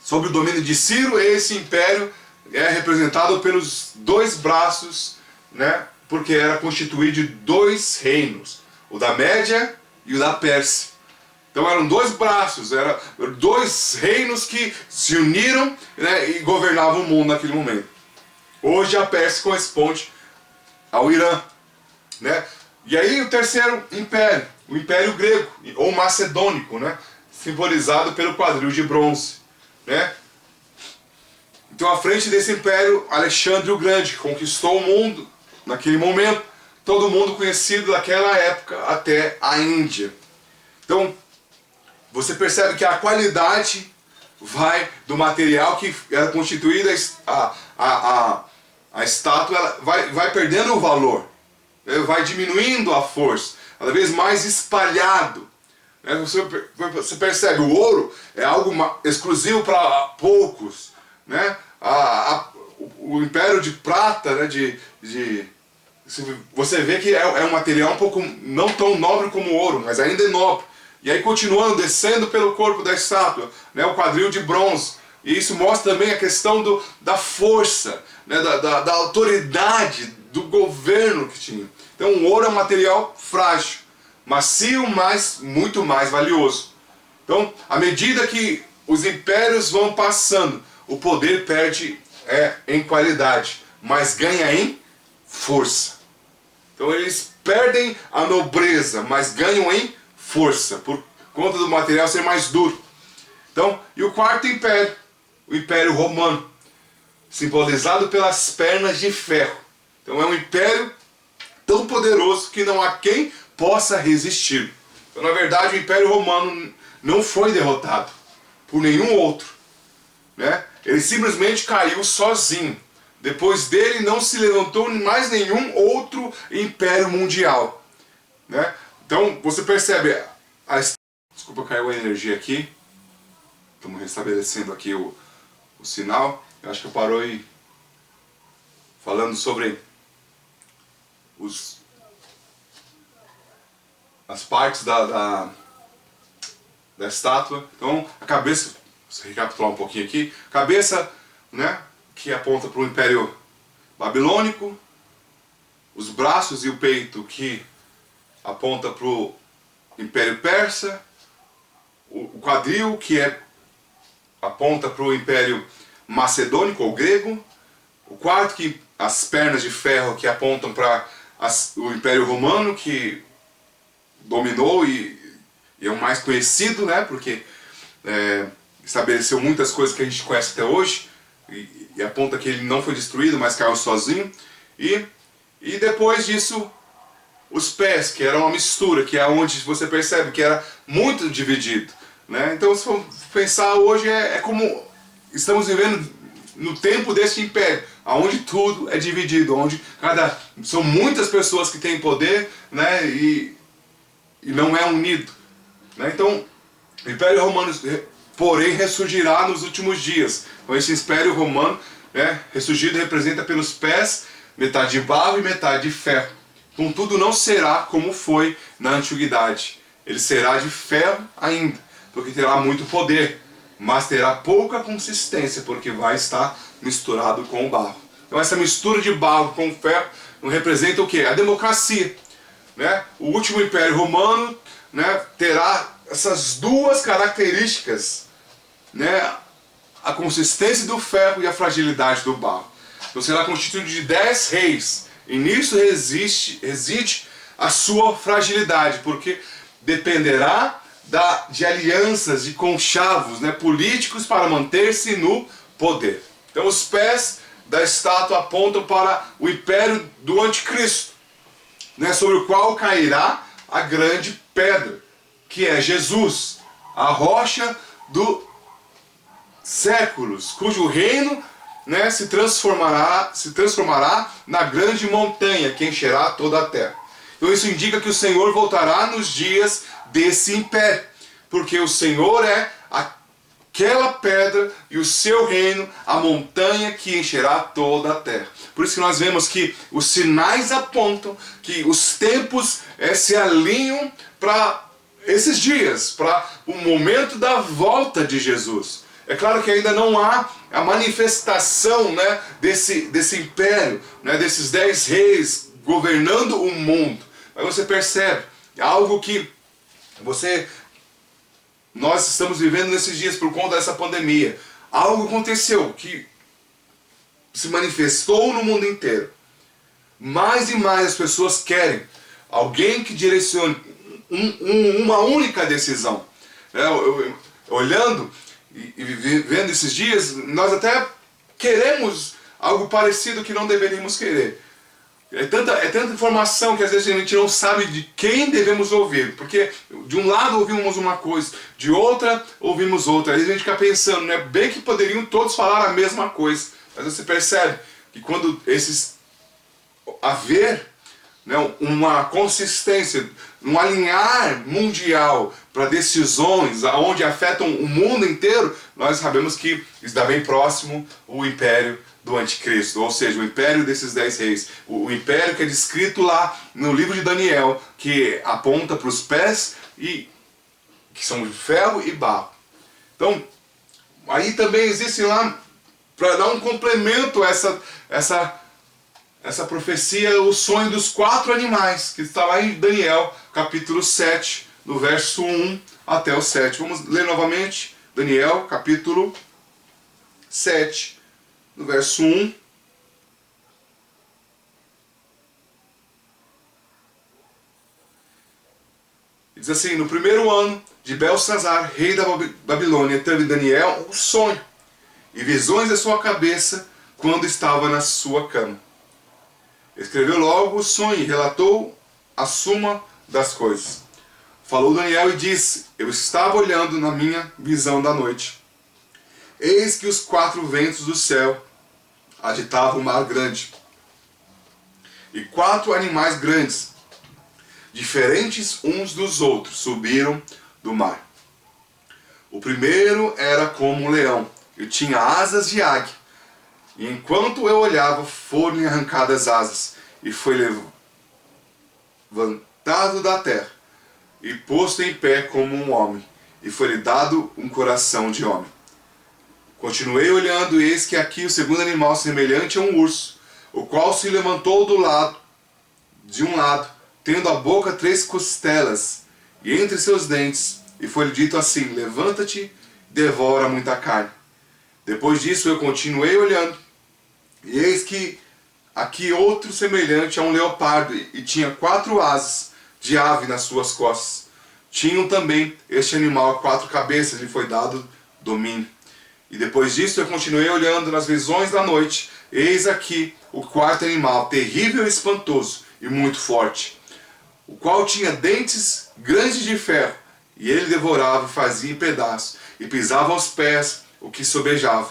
sob o domínio de Ciro, esse império é representado pelos dois braços, né, porque era constituído de dois reinos, o da Média e o da Pérsia. Então eram dois braços, eram dois reinos que se uniram, né, e governavam o mundo naquele momento. Hoje a Pérsia corresponde ao Irã, né? E aí o terceiro império, o Império Grego, ou Macedônico, né, simbolizado pelo quadril de bronze, né? Então, à frente desse império, Alexandre o Grande conquistou o mundo naquele momento, todo mundo conhecido daquela época até a Índia. Então, você percebe que a qualidade vai do material que era constituída, a estátua, ela vai perdendo o valor, né? Vai diminuindo a força, cada vez mais espalhado. Né? Você percebe, o ouro é algo exclusivo para poucos, né? O império de prata, né, você vê que é um material um pouco não tão nobre como o ouro, mas ainda é nobre. E aí continuando, descendo pelo corpo da estátua, né, o quadril de bronze. E isso mostra também a questão da força, né, da autoridade, do governo que tinha. Então o ouro é um material frágil, macio, mas muito mais valioso. Então, à medida que os impérios vão passando, o poder perde em qualidade, mas ganha em força. Então eles perdem a nobreza, mas ganham em força, por conta do material ser mais duro. Então, e o quarto império, o Império Romano, simbolizado pelas pernas de ferro. Então é um império tão poderoso que não há quem possa resistir. Então, na verdade, o Império Romano não foi derrotado por nenhum outro, né? Ele simplesmente caiu sozinho. Depois dele não se levantou mais nenhum outro império mundial, né? Então você percebe, desculpa, caiu a energia aqui. Estamos restabelecendo aqui o sinal. Eu acho que eu parou aí falando sobre as partes da estátua. Então a cabeça, vou recapitular um pouquinho aqui, cabeça, né, que aponta para o Império Babilônico, os braços e o peito que aponta para o Império Persa, o quadril que aponta para o Império Macedônico ou Grego, o quarto que as pernas de ferro que apontam para o Império Romano, que dominou e é o mais conhecido, né, porque estabeleceu muitas coisas que a gente conhece até hoje, e aponta que ele não foi destruído, mas caiu sozinho. E depois disso, os pés, que era uma mistura, que é onde você percebe que era muito dividido, né? Então, se for pensar hoje, é como estamos vivendo no tempo deste império, onde tudo é dividido, onde são muitas pessoas que têm poder, né? E não é unido, né? Então, o Império Romano, porém, ressurgirá nos últimos dias. Então, esse Império Romano, né, ressurgido, representa pelos pés metade de barro e metade de ferro. Contudo, não será como foi na antiguidade. Ele será de ferro ainda, porque terá muito poder, mas terá pouca consistência, porque vai estar misturado com o barro. Então essa mistura de barro com ferro representa o quê? A democracia, né? O último Império Romano, né, terá essas duas características, né? A consistência do ferro e a fragilidade do barro. Então será constituído de 10 reis, e nisso reside a sua fragilidade, porque dependerá de alianças, de conchavos, né, políticos para manter-se no poder. Então os pés da estátua apontam para o império do anticristo, né, sobre o qual cairá a grande pedra, que é Jesus, a rocha dos séculos, cujo reino, né, se transformará na grande montanha que encherá toda a terra. Então isso indica que o Senhor voltará nos dias desse império, porque o Senhor é aquela pedra e o seu reino, a montanha que encherá toda a terra. Por isso que nós vemos que os sinais apontam que os tempos se alinham para esses dias, para o momento da volta de Jesus. É claro que ainda não há a manifestação, né, desse império, né, desses 10 reis governando o mundo. Mas você percebe algo que nós estamos vivendo nesses dias por conta dessa pandemia. Algo aconteceu que se manifestou no mundo inteiro. Mais e mais as pessoas querem alguém que direcione uma única decisão. Olhando e vendo esses dias, nós até queremos algo parecido que não deveríamos querer. É tanta informação que às vezes a gente não sabe de quem devemos ouvir, porque de um lado ouvimos uma coisa, de outra ouvimos outra. Aí a gente fica pensando, né, bem que poderiam todos falar a mesma coisa, mas você percebe que quando haver, né, uma consistência, um alinhar mundial para decisões onde afetam o mundo inteiro, nós sabemos que está bem próximo o império do anticristo, ou seja, o império desses 10 reis, o império que é descrito lá no livro de Daniel, que aponta para os pés e que são de ferro e barro. Então, aí também existe lá, para dar um complemento a essa profecia, o sonho dos 4 animais, que está lá em Daniel, capítulo 7, do verso 1 até o 7. Vamos ler novamente, Daniel, capítulo 7, do verso 1. Diz assim: no primeiro ano de Belsazar, rei da Babilônia, teve Daniel um sonho e visões da sua cabeça quando estava na sua cama. Escreveu logo o sonho e relatou a suma das coisas. Falou Daniel e disse: eu estava olhando na minha visão da noite. Eis que os 4 ventos do céu agitavam o mar grande. E 4 animais grandes, diferentes uns dos outros, subiram do mar. O primeiro era como um leão, e tinha asas de águia. E enquanto eu olhava, foram arrancadas asas, e foi levantado da terra, e posto em pé como um homem, e foi-lhe dado um coração de homem. Continuei olhando, e eis que aqui o segundo animal, semelhante a um urso, o qual se levantou de um lado, tendo a boca 3 costelas, e entre seus dentes, e foi-lhe dito assim: levanta-te, devora muita carne. Depois disso eu continuei olhando, e eis que aqui outro semelhante a um leopardo, e tinha 4 asas de ave nas suas costas. Tinham também este animal 4 cabeças, lhe foi dado domínio. E depois disso eu continuei olhando nas visões da noite, eis aqui o 4º animal, terrível e espantoso, e muito forte, o qual tinha dentes grandes de ferro, e ele devorava e fazia em pedaços, e pisava aos pés o que sobejava.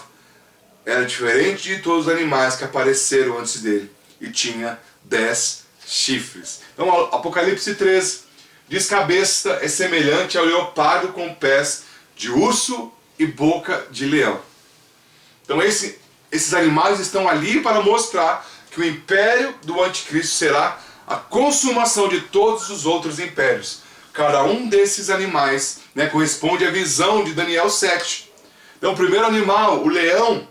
Era diferente de todos os animais que apareceram antes dele, e tinha 10 chifres. Então, Apocalipse 13 diz que a besta é semelhante ao leopardo com pés de urso e boca de leão. Então, esses animais estão ali para mostrar que o império do anticristo será a consumação de todos os outros impérios. Cada um desses animais, corresponde à visão de Daniel 7. Então, o primeiro animal, o leão,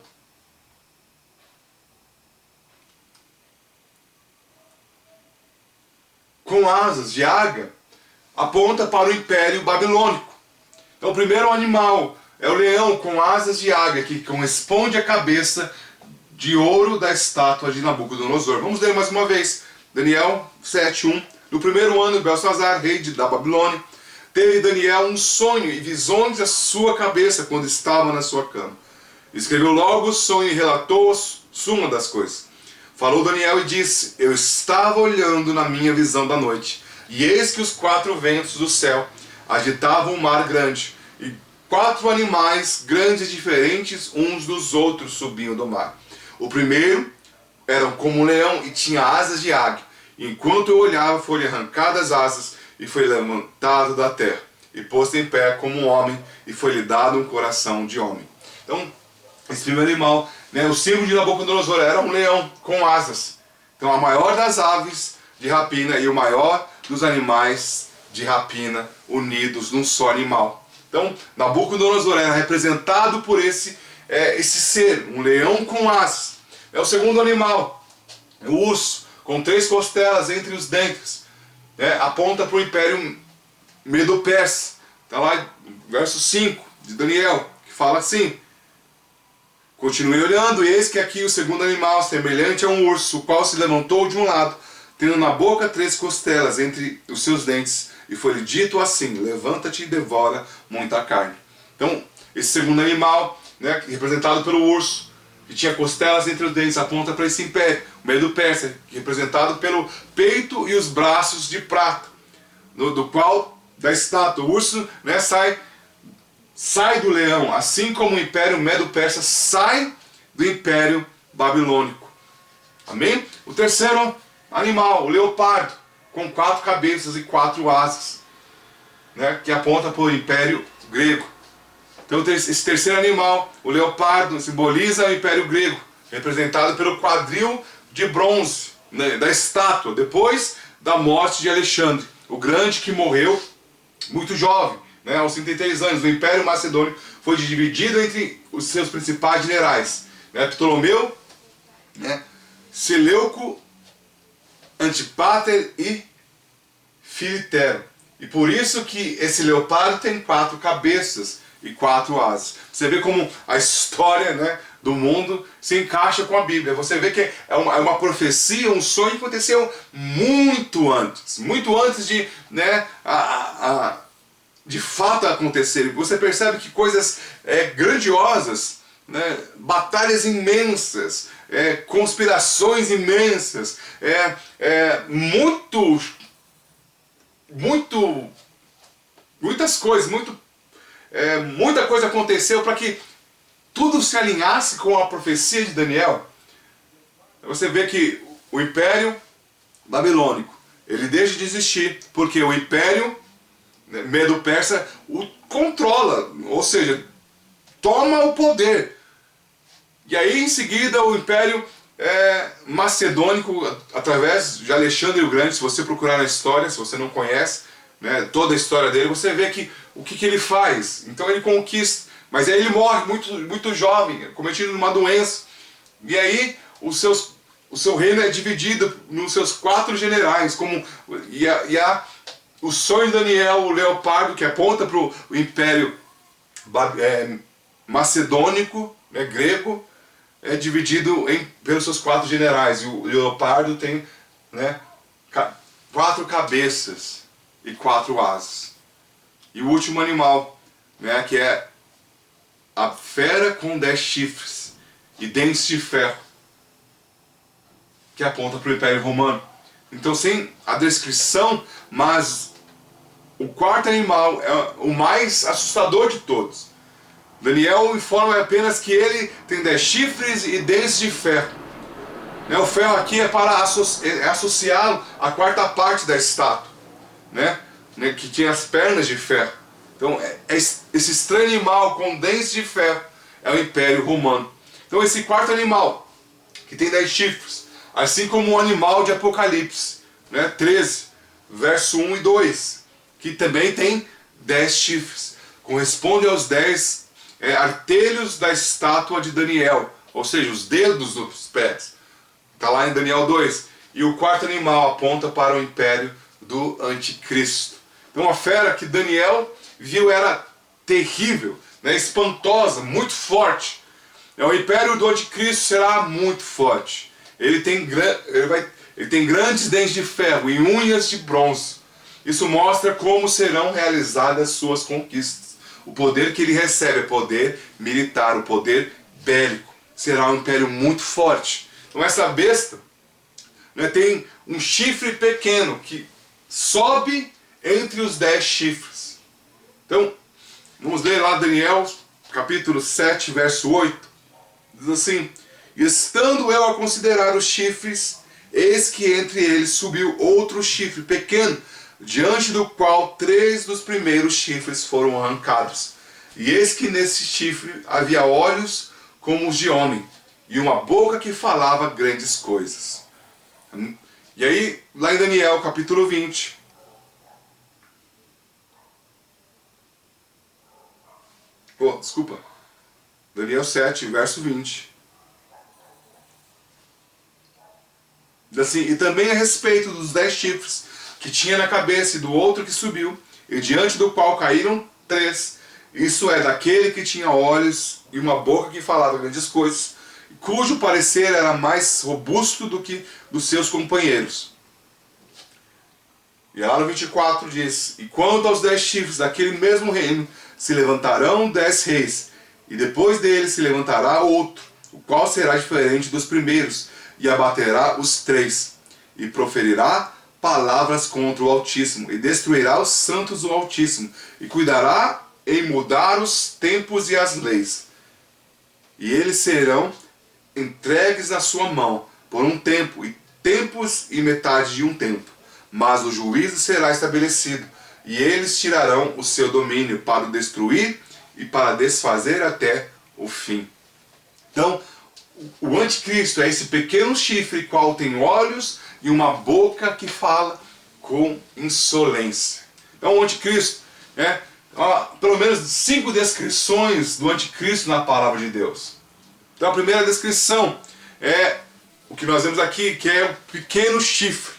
com asas de águia, aponta para o Império Babilônico. Então, o primeiro animal é o leão com asas de águia, que corresponde à cabeça de ouro da estátua de Nabucodonosor. Vamos ler mais uma vez. Daniel 7:1. No primeiro ano de Belsazar, rei da Babilônia, teve Daniel um sonho e visões da sua cabeça quando estava na sua cama. Escreveu logo o sonho e relatou a suma das coisas. Falou Daniel e disse: eu estava olhando na minha visão da noite, e eis que os 4 ventos do céu agitavam o mar grande, e 4 animais grandes diferentes uns dos outros subiam do mar. O primeiro era como um leão e tinha asas de águia. Enquanto eu olhava, foram arrancadas as asas e foi levantado da terra, e posto em pé como um homem, e foi-lhe dado um coração de homem. Então, esse primeiro animal, o símbolo de Nabucodonosor era um leão com asas. Então, a maior das aves de rapina e o maior dos animais de rapina unidos num só animal. Então, Nabucodonosor era representado por esse ser, um leão com asas. É o segundo animal, o urso, com 3 costelas entre os dentes, aponta para o Império Medo-Persa. Está lá, verso 5 de Daniel, que fala assim: continuei olhando, e eis que aqui o segundo animal, semelhante a um urso, o qual se levantou de um lado, tendo na boca 3 costelas entre os seus dentes, e foi-lhe dito assim: levanta-te e devora muita carne. Então, esse segundo animal, representado pelo urso, que tinha costelas entre os dentes, aponta para esse império, o Medo-Persa, representado pelo peito e os braços de prata, do qual, da estátua, o urso sai do leão, assim como o império Medo-Persa sai do império babilônico. Amém? O terceiro animal, o leopardo, com 4 cabeças e 4 asas, que aponta para o império grego. Então, esse terceiro animal, o leopardo, simboliza o Império Grego, representado pelo quadril de bronze da estátua, depois da morte de Alexandre o Grande, que morreu muito jovem, né, aos 33 anos, o Império Macedônio foi dividido entre os seus principais generais, né, Ptolomeu, né, Seleuco, Antípater e Filitero. E por isso que esse leopardo tem 4 cabeças e 4 asas. Você vê como a história, né, do mundo se encaixa com a Bíblia. Você vê que é uma profecia, um sonho que aconteceu muito antes de, né, de fato acontecer. Você percebe que coisas grandiosas, né, batalhas imensas, conspirações imensas, muitas coisas, muita coisa aconteceu para que tudo se alinhasse com a profecia de Daniel. Você vê que o Império Babilônico, ele deixa de existir, porque o Império Medo-Persa o controla, ou seja, toma o poder. E aí em seguida o Império Macedônico, através de Alexandre o Grande, se você procurar na história, se você não conhece, né, toda a história dele, você vê que o que ele faz. Então ele conquista, mas aí ele morre muito jovem, cometido numa doença. E aí o seu reino é dividido nos seus 4 generais, o sonho de Daniel, o leopardo, que aponta para o Império Macedônico, né, grego, é dividido pelos seus 4 generais. E o leopardo tem, né, 4 cabeças e 4 asas. E o último animal, né, que é a fera com 10 chifres e dentes de ferro, que aponta para o Império Romano. Então, sem a descrição, mas o 4º animal é o mais assustador de todos. Daniel informa apenas que ele tem 10 chifres e dentes de ferro. O ferro aqui é para associá-lo à 4ª parte da estátua, né, que tinha as pernas de ferro. Então, esse estranho animal com dentes de ferro é o Império Romano. Então, esse 4º animal, que tem 10 chifres, assim como o animal de Apocalipse, né, 13, verso 1 e 2, que também tem 10 chifres, corresponde aos 10 artelhos da estátua de Daniel, ou seja, os dedos dos pés. Está lá em Daniel 2. E o 4º animal aponta para o império do anticristo. Então a fera que Daniel viu era terrível, né, espantosa, muito forte. O império do anticristo será muito forte. Ele tem grandes dentes de ferro e unhas de bronze. Isso mostra como serão realizadas suas conquistas. O poder que ele recebe é poder militar, o poder bélico. Será um império muito forte. Então essa besta, né, tem um chifre pequeno que sobe entre os 10 chifres. Então, vamos ler lá Daniel, capítulo 7, verso 8. Diz assim: estando eu a considerar os chifres, eis que entre eles subiu outro chifre pequeno, diante do qual 3 dos primeiros chifres foram arrancados. E eis que nesse chifre havia olhos como os de homem, e uma boca que falava grandes coisas. E aí, lá em Daniel, capítulo 20, Daniel 7, verso 20. Diz assim: e também a respeito dos 10 chifres que tinha na cabeça e do outro que subiu, e diante do qual caíram 3, isso é, daquele que tinha olhos e uma boca que falava grandes coisas, cujo parecer era mais robusto do que dos seus companheiros. E lá no 24 diz: e quanto aos 10 chifres daquele mesmo reino, se levantarão 10 reis, e depois dele se levantará outro, o qual será diferente dos primeiros, e abaterá os 3, e proferirá palavras contra o Altíssimo, e destruirá os santos do Altíssimo, e cuidará em mudar os tempos e as leis. E eles serão entregues na sua mão por um tempo, e tempos e metade de um tempo. Mas o juízo será estabelecido, e eles tirarão o seu domínio para o destruir e para desfazer até o fim. Então, o anticristo é esse pequeno chifre, qual tem olhos e uma boca que fala com insolência. Então o anticristo, né, pelo menos 5 descrições do anticristo na palavra de Deus. Então a primeira descrição é o que nós vemos aqui, que é o pequeno chifre.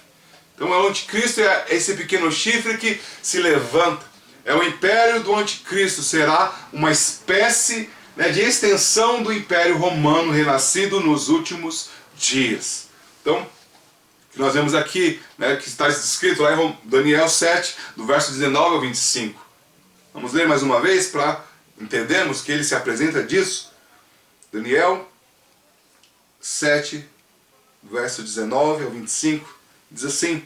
Então o anticristo é esse pequeno chifre que se levanta. É o império do anticristo, será uma espécie, né, de extensão do império romano renascido nos últimos dias. Então, o que nós vemos aqui, né, que está escrito lá em Daniel 7, do verso 19 ao 25. Vamos ler mais uma vez para entendermos que ele se apresenta disso. Daniel 7, verso 19 ao 25, diz assim: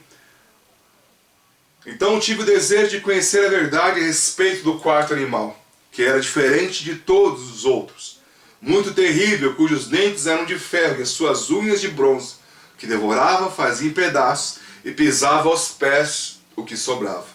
Então tive o desejo de conhecer a verdade a respeito do quarto animal, que era diferente de todos os outros, muito terrível, cujos dentes eram de ferro e as suas unhas de bronze, que devorava, fazia em pedaços e pisava aos pés o que sobrava.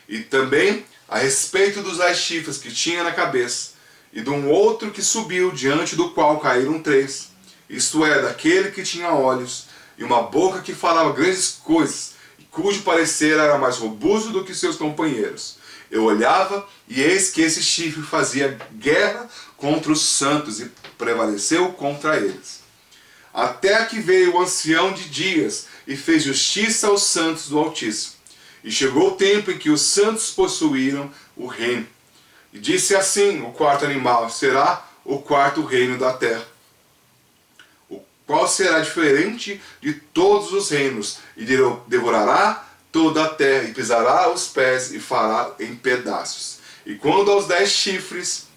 E também a respeito dos 10 chifres que tinha na cabeça, e de um outro que subiu, diante do qual caíram 3, isto é, daquele que tinha olhos, e uma boca que falava grandes coisas, e cujo parecer era mais robusto do que seus companheiros. Eu olhava, e eis que esse chifre fazia guerra contra os santos, e prevaleceu contra eles. Até que veio o ancião de dias, e fez justiça aos santos do Altíssimo. E chegou o tempo em que os santos possuíram o reino. E disse assim o quarto animal: será o quarto reino da terra, o qual será diferente de todos os reinos, e devorará toda a terra, e pisará os pés, e fará em pedaços. E quando aos 10 chifres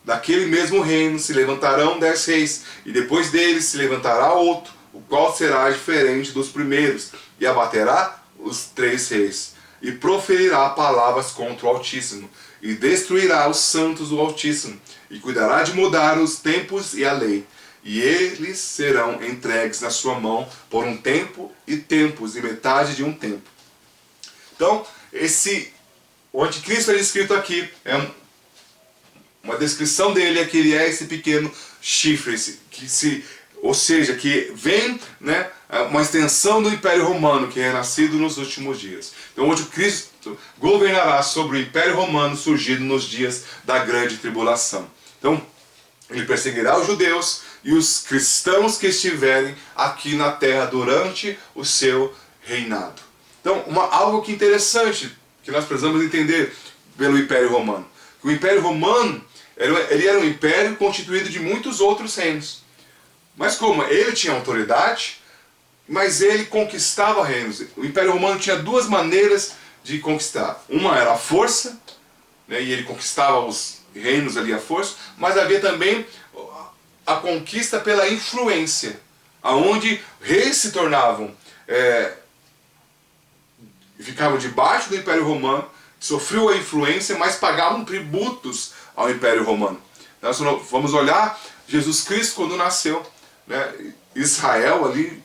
daquele mesmo reino se levantarão 10 reis, e depois deles se levantará outro, o qual será diferente dos primeiros, e abaterá os 3 reis, e proferirá palavras contra o Altíssimo, e destruirá os santos do Altíssimo, e cuidará de mudar os tempos e a lei, e eles serão entregues na sua mão por um tempo e tempos, e metade de um tempo. Então, o anticristo é descrito aqui, uma descrição dele é que ele é esse pequeno chifre, ou seja, que vem, né, uma extensão do Império Romano, que é nascido nos últimos dias. Então o anticristo governará sobre o Império Romano surgido nos dias da grande tribulação. Então ele perseguirá os judeus e os cristãos que estiverem aqui na terra durante o seu reinado. Então algo que interessante, que nós precisamos entender pelo Império Romano. O Império Romano ele era um império constituído de muitos outros reinos. Mas como ele tinha autoridade, mas ele conquistava reinos. O Império Romano tinha 2 maneiras de conquistar. Uma era a força, né, e ele conquistava os reinos ali à força, mas havia também a conquista pela influência, aonde reis se tornavam, ficavam debaixo do Império Romano, sofriam a influência, mas pagavam tributos ao Império Romano. Nós vamos olhar Jesus Cristo quando nasceu, né? Israel ali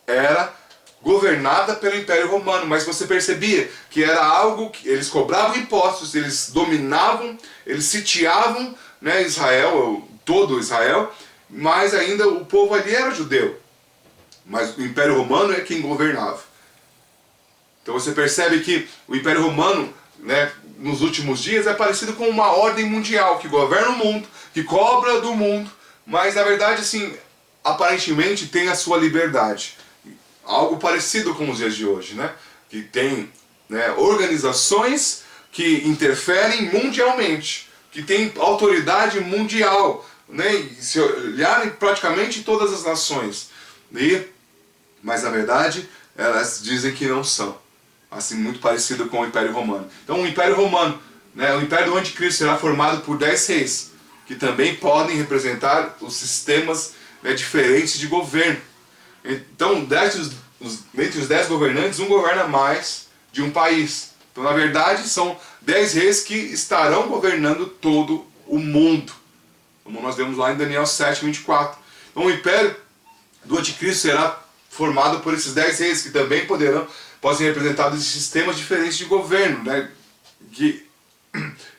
era governada pelo Império Romano, mas você percebia que era algo que eles cobravam impostos, eles dominavam, eles sitiavam, né, Israel, todo Israel, mas ainda o povo ali era judeu, mas o Império Romano é quem governava. Então você percebe que o Império Romano, né, nos últimos dias é parecido com uma ordem mundial que governa o mundo, que cobra do mundo, mas na verdade, assim, aparentemente tem a sua liberdade. Algo parecido com os dias de hoje, né? Que tem, né, organizações que interferem mundialmente, que tem autoridade mundial, né? E se olharem praticamente todas as nações. Mas na verdade, elas dizem que não são. Assim, muito parecido com o Império Romano. Então o Império Romano, né, o Império do Anticristo será formado por 10 reis, que também podem representar os sistemas, né, diferentes de governo. Então, entre os 10 governantes, um governa mais de um país. Então, na verdade, são 10 reis que estarão governando todo o mundo, como nós vemos lá em Daniel 7, 24. Então, o Império do Anticristo será formado por esses 10 reis, que também podem ser representados em sistemas diferentes de governo, né, que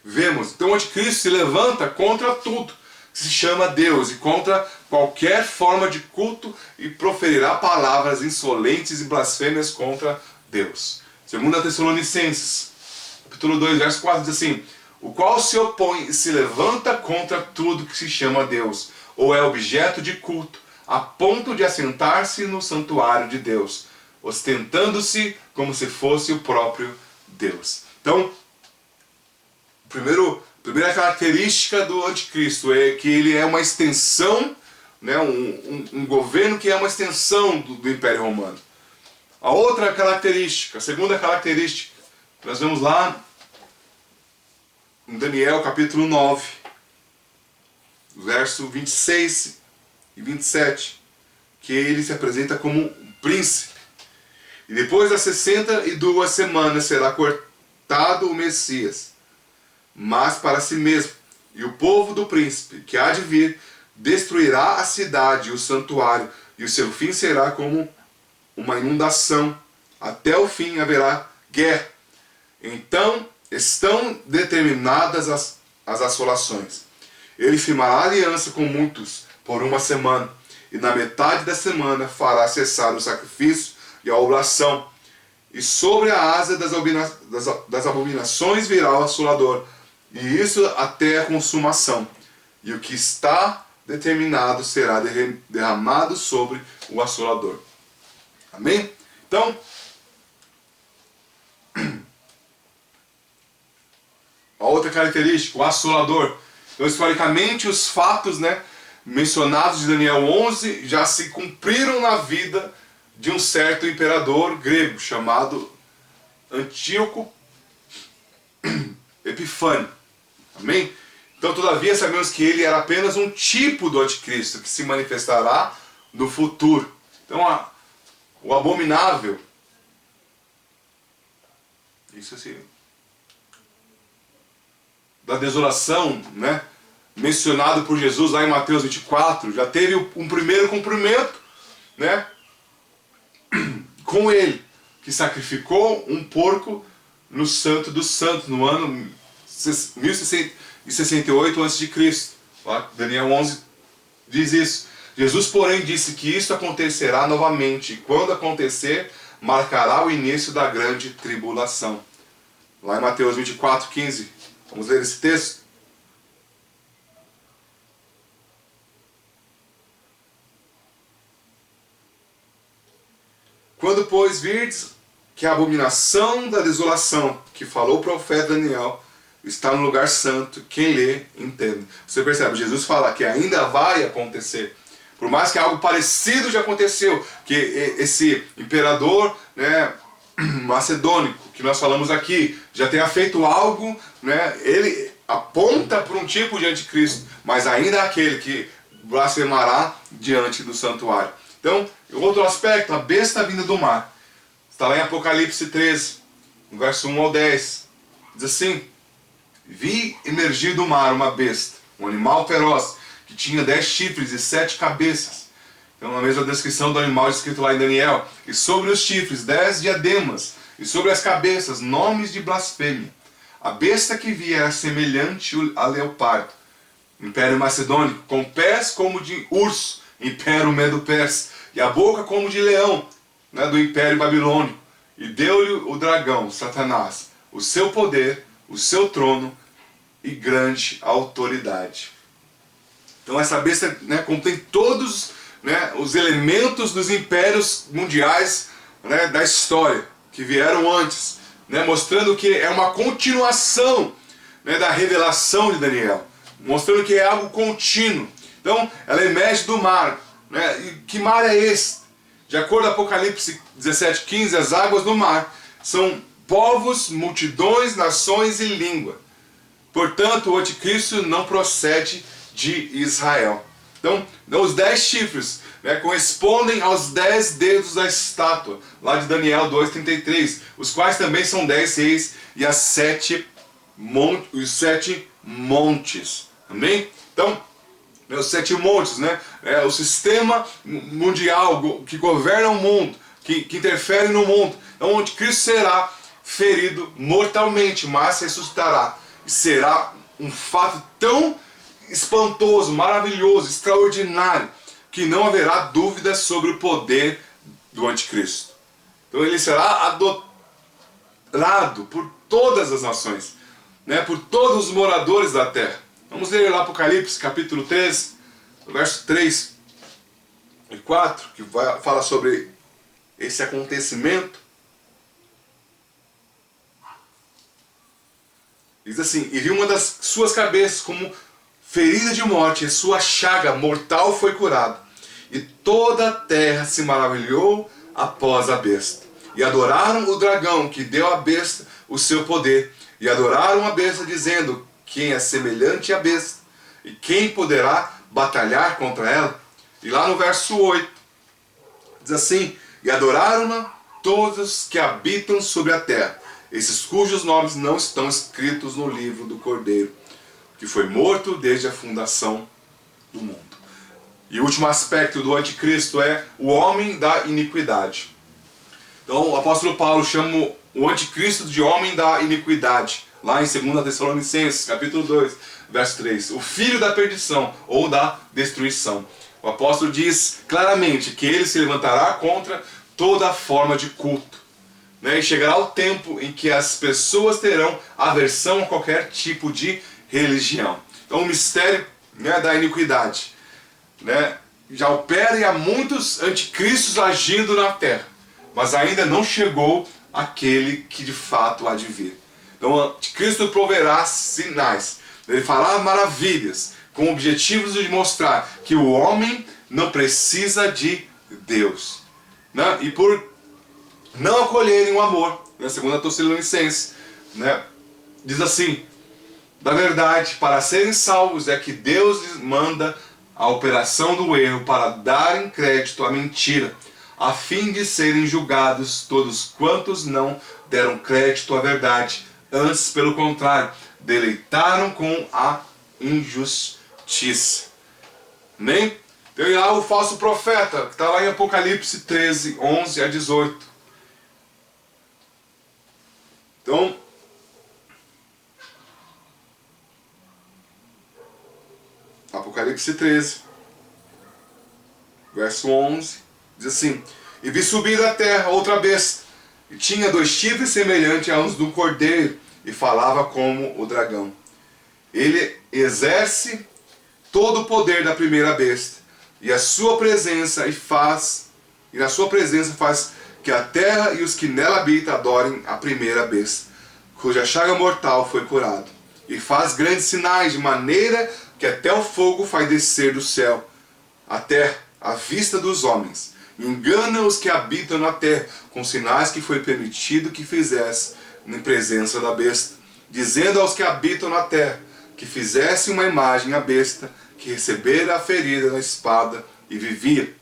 vemos. Então o anticristo se levanta contra tudo que se chama Deus e contra qualquer forma de culto e proferirá palavras insolentes e blasfêmias contra Deus. 2 Tessalonicenses capítulo 2, verso 4, diz assim: o qual se opõe e se levanta contra tudo que se chama Deus, ou é objeto de culto, a ponto de assentar-se no santuário de Deus, ostentando-se como se fosse o próprio Deus. Então, a primeira característica do anticristo é que ele é uma extensão, né, um governo que é uma extensão do Império Romano. A outra característica, a segunda característica, nós vemos lá em Daniel capítulo 9, verso 26 e 27, que ele se apresenta como um príncipe. E depois das 62 semanas será cortado o Messias, mas para si mesmo. E o povo do príncipe, que há de vir, destruirá a cidade e o santuário, e o seu fim será como uma inundação. Até o fim haverá guerra. Então estão determinadas as assolações. Ele firmará aliança com muitos por uma semana, e na metade da semana fará cessar o sacrifício e a oblação. E sobre a asa das abominações virá o assolador, e isso até a consumação. E o que está determinado será derramado sobre o assolador. Amém? Então, a outra característica, o assolador. Então, historicamente, os fatos, né, mencionados de Daniel 11 já se cumpriram na vida de um certo imperador grego chamado Antíoco Epifânio. Amém? Então, todavia, sabemos que ele era apenas um tipo do anticristo que se manifestará no futuro. Então, o abominável, isso assim, da desolação, né, mencionado por Jesus lá em Mateus 24, já teve um primeiro cumprimento, né, com ele, que sacrificou um porco no Santo dos Santos, no ano 1068 a.C. Daniel 11 diz isso. Jesus, porém, disse que isso acontecerá novamente, e quando acontecer, marcará o início da grande tribulação. Lá em Mateus 24, 15. Vamos ler esse texto? Quando, pois, virdes que a abominação da desolação, que falou o profeta Daniel, está no lugar santo, quem lê, entende. Você percebe, Jesus fala que ainda vai acontecer. Por mais que algo parecido já aconteceu, que esse imperador, né, macedônico, que nós falamos aqui, já tenha feito algo, né, ele aponta para um tipo de anticristo, mas ainda é aquele que blasfemará diante do santuário. Então, outro aspecto, a besta vinda do mar. Está lá em Apocalipse 13, no verso 1 ao 10. Diz assim: vi emergir do mar uma besta, um animal feroz, que tinha 10 chifres e 7 cabeças. Então, na mesma descrição do animal escrito lá em Daniel. E sobre os chifres 10 diademas, e sobre as cabeças nomes de blasfêmia. A besta que vi era semelhante a leopardo, império macedônico, com pés como de urso, império medo-persa, e a boca como de leão, né, do império babilônico. E deu-lhe o dragão, Satanás, o seu poder, o seu trono e grande autoridade. Então essa besta, né, contém todos, né, os elementos dos impérios mundiais, né, da história, que vieram antes, né, mostrando que é uma continuação, né, da revelação de Daniel, mostrando que é algo contínuo. Então ela emerge do mar. Né? E que mar é esse? De acordo com Apocalipse 17:15, as águas do mar são povos, multidões, nações e língua. Portanto, o anticristo não procede de Israel. Então os 10 chifres, né, correspondem aos 10 dedos da estátua, lá de Daniel 2:33, os quais também são 10 reis e os 7 montes. Amém? Então, os 7 montes, né, o sistema mundial que governa o mundo, que interfere no mundo. Então o anticristo será ferido mortalmente, mas ressuscitará. E será um fato tão espantoso, maravilhoso, extraordinário, que não haverá dúvida sobre o poder do anticristo. Então ele será adorado por todas as nações, né, por todos os moradores da terra. Vamos ler lá Apocalipse capítulo 13, verso 3 e 4, que fala sobre esse acontecimento. Diz assim: e vi uma das suas cabeças como ferida de morte, e sua chaga mortal foi curada. E toda a terra se maravilhou após a besta. E adoraram o dragão que deu à besta o seu poder. E adoraram a besta, dizendo: quem é semelhante à besta? E quem poderá batalhar contra ela? E lá no verso 8, diz assim: e adoraram-na todos que habitam sobre a terra, esses cujos nomes não estão escritos no livro do Cordeiro, que foi morto desde a fundação do mundo. E o último aspecto do anticristo é o homem da iniquidade. Então o apóstolo Paulo chama o anticristo de homem da iniquidade, lá em 2 Tessalonicenses, capítulo 2, verso 3. O filho da perdição, ou da destruição. O apóstolo diz claramente que ele se levantará contra toda forma de culto, né? E chegará o tempo em que as pessoas terão aversão a qualquer tipo de religião. Então o mistério, né, da iniquidade, né, já opera e há muitos anticristos agindo na terra, mas ainda não chegou aquele que de fato há de vir. Então o anticristo proverá sinais, ele fará maravilhas, com objetivos de mostrar que o homem não precisa de Deus, né? E por não acolherem o amor, né, segundo a Tessalonicenses, né, diz assim: da verdade, para serem salvos é que Deus lhes manda a operação do erro para darem crédito à mentira, a fim de serem julgados todos quantos não deram crédito à verdade, antes, pelo contrário, deleitaram com a injustiça. Nem tem lá o falso profeta, que está lá em Apocalipse 13, 11 a 18. Então, Apocalipse 13, verso 11, diz assim: e vi subir da terra outra besta, e tinha 2 chifres semelhantes aos do cordeiro, e falava como o dragão. Ele exerce todo o poder da primeira besta, e na sua presença faz que a terra e os que nela habitam adorem a primeira besta, cuja chaga mortal foi curado. E faz grandes sinais, de maneira que até o fogo faz descer do céu a terra, à vista dos homens. Engana os que habitam na terra, com sinais que foi permitido que fizesse em presença da besta, dizendo aos que habitam na terra que fizesse uma imagem à besta, que recebera a ferida na espada e vivia.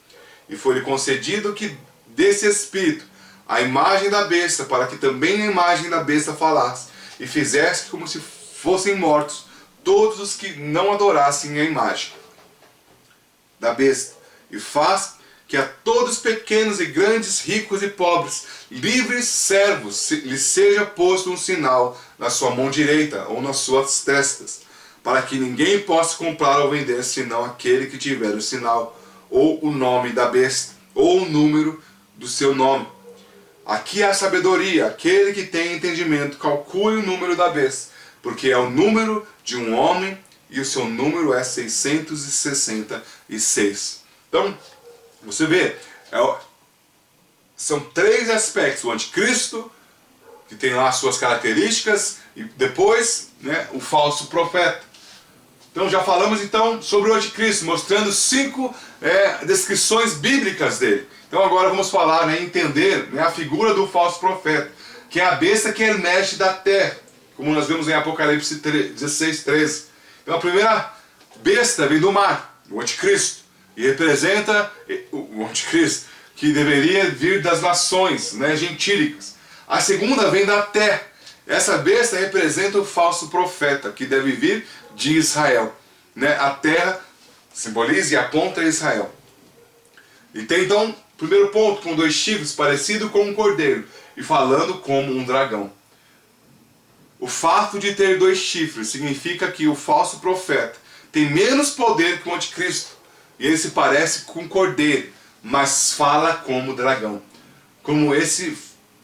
E foi-lhe concedido que desse espírito a imagem da besta, para que também a imagem da besta falasse, e fizesse como se fossem mortos todos os que não adorassem a imagem da besta. E faz que a todos pequenos e grandes, ricos e pobres, livres servos, lhes seja posto um sinal na sua mão direita ou nas suas testas, para que ninguém possa comprar ou vender, senão aquele que tiver o sinal, ou o nome da besta, ou o número do seu nome. Aqui há sabedoria: aquele que tem entendimento calcule o número da besta, porque é o número de um homem, e o seu número é 666. Então, você vê, são 3 aspectos: o anticristo, que tem lá as suas características, e depois, né, o falso profeta. Então já falamos então sobre o anticristo, mostrando 5 descrições bíblicas dele. Então agora vamos falar, né, entender, né, a figura do falso profeta, que é a besta que emerge da terra, como nós vemos em Apocalipse 16, 13. Então a primeira besta vem do mar, o anticristo, e representa o anticristo, que deveria vir das nações, né, gentílicas. A segunda vem da terra. Essa besta representa o falso profeta, que deve vir de Israel, né? A terra simboliza e aponta a Israel. E tem então, primeiro ponto, com 2 chifres, parecido com um cordeiro, e falando como um dragão. O fato de ter 2 chifres significa que o falso profeta tem menos poder que o anticristo, e ele se parece com um cordeiro, mas fala como dragão. Como esse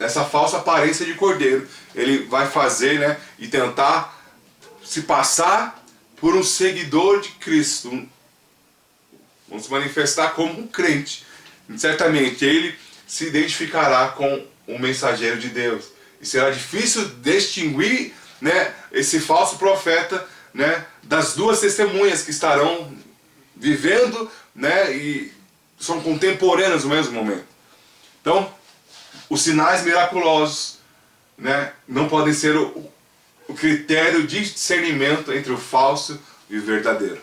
essa falsa aparência de cordeiro, ele vai fazer, né, e tentar se passar por um seguidor de Cristo, vamos se manifestar como um crente. E certamente ele se identificará com o mensageiro de Deus. E será difícil distinguir, né, esse falso profeta, né, das duas testemunhas que estarão vivendo, né, e são contemporâneas no mesmo momento. Então, os sinais miraculosos, né, não podem ser o critério de discernimento entre o falso e o verdadeiro.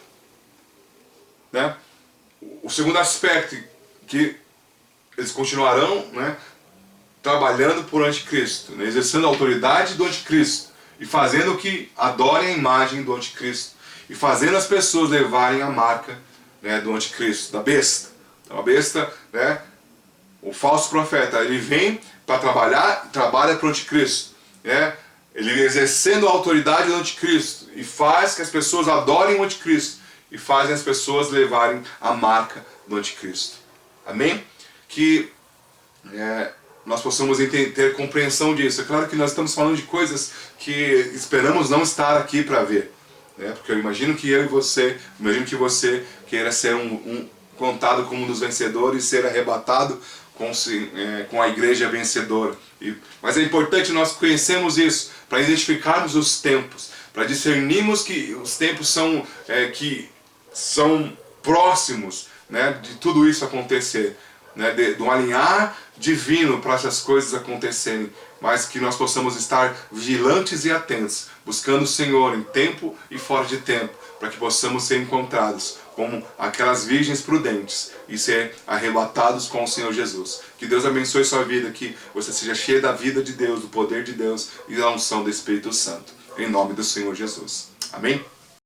Né? O segundo aspecto, que eles continuarão, né, trabalhando por anticristo, né, exercendo a autoridade do anticristo e fazendo que adorem a imagem do anticristo e fazendo as pessoas levarem a marca, né, do anticristo, da besta. Então a besta, né, o falso profeta, ele vem para trabalhar, trabalha para o anticristo, né? Ele exercendo a autoridade do anticristo e faz que as pessoas adorem o anticristo e fazem as pessoas levarem a marca do anticristo. Amém? Que nós possamos ter compreensão disso. É claro que nós estamos falando de coisas que esperamos não estar aqui para ver, né? Porque eu imagino que eu e você, imagino que você queira ser contado como um dos vencedores, ser arrebatado com a igreja vencedora. Mas é importante nós conhecermos isso, para identificarmos os tempos, para discernirmos que os tempos que são próximos, né, de tudo isso acontecer, né, de um alinhar divino para essas coisas acontecerem, mas que nós possamos estar vigilantes e atentos, buscando o Senhor em tempo e fora de tempo, para que possamos ser encontrados como aquelas virgens prudentes e ser arrebatados com o Senhor Jesus. Que Deus abençoe sua vida, que você seja cheio da vida de Deus, do poder de Deus e da unção do Espírito Santo. Em nome do Senhor Jesus. Amém?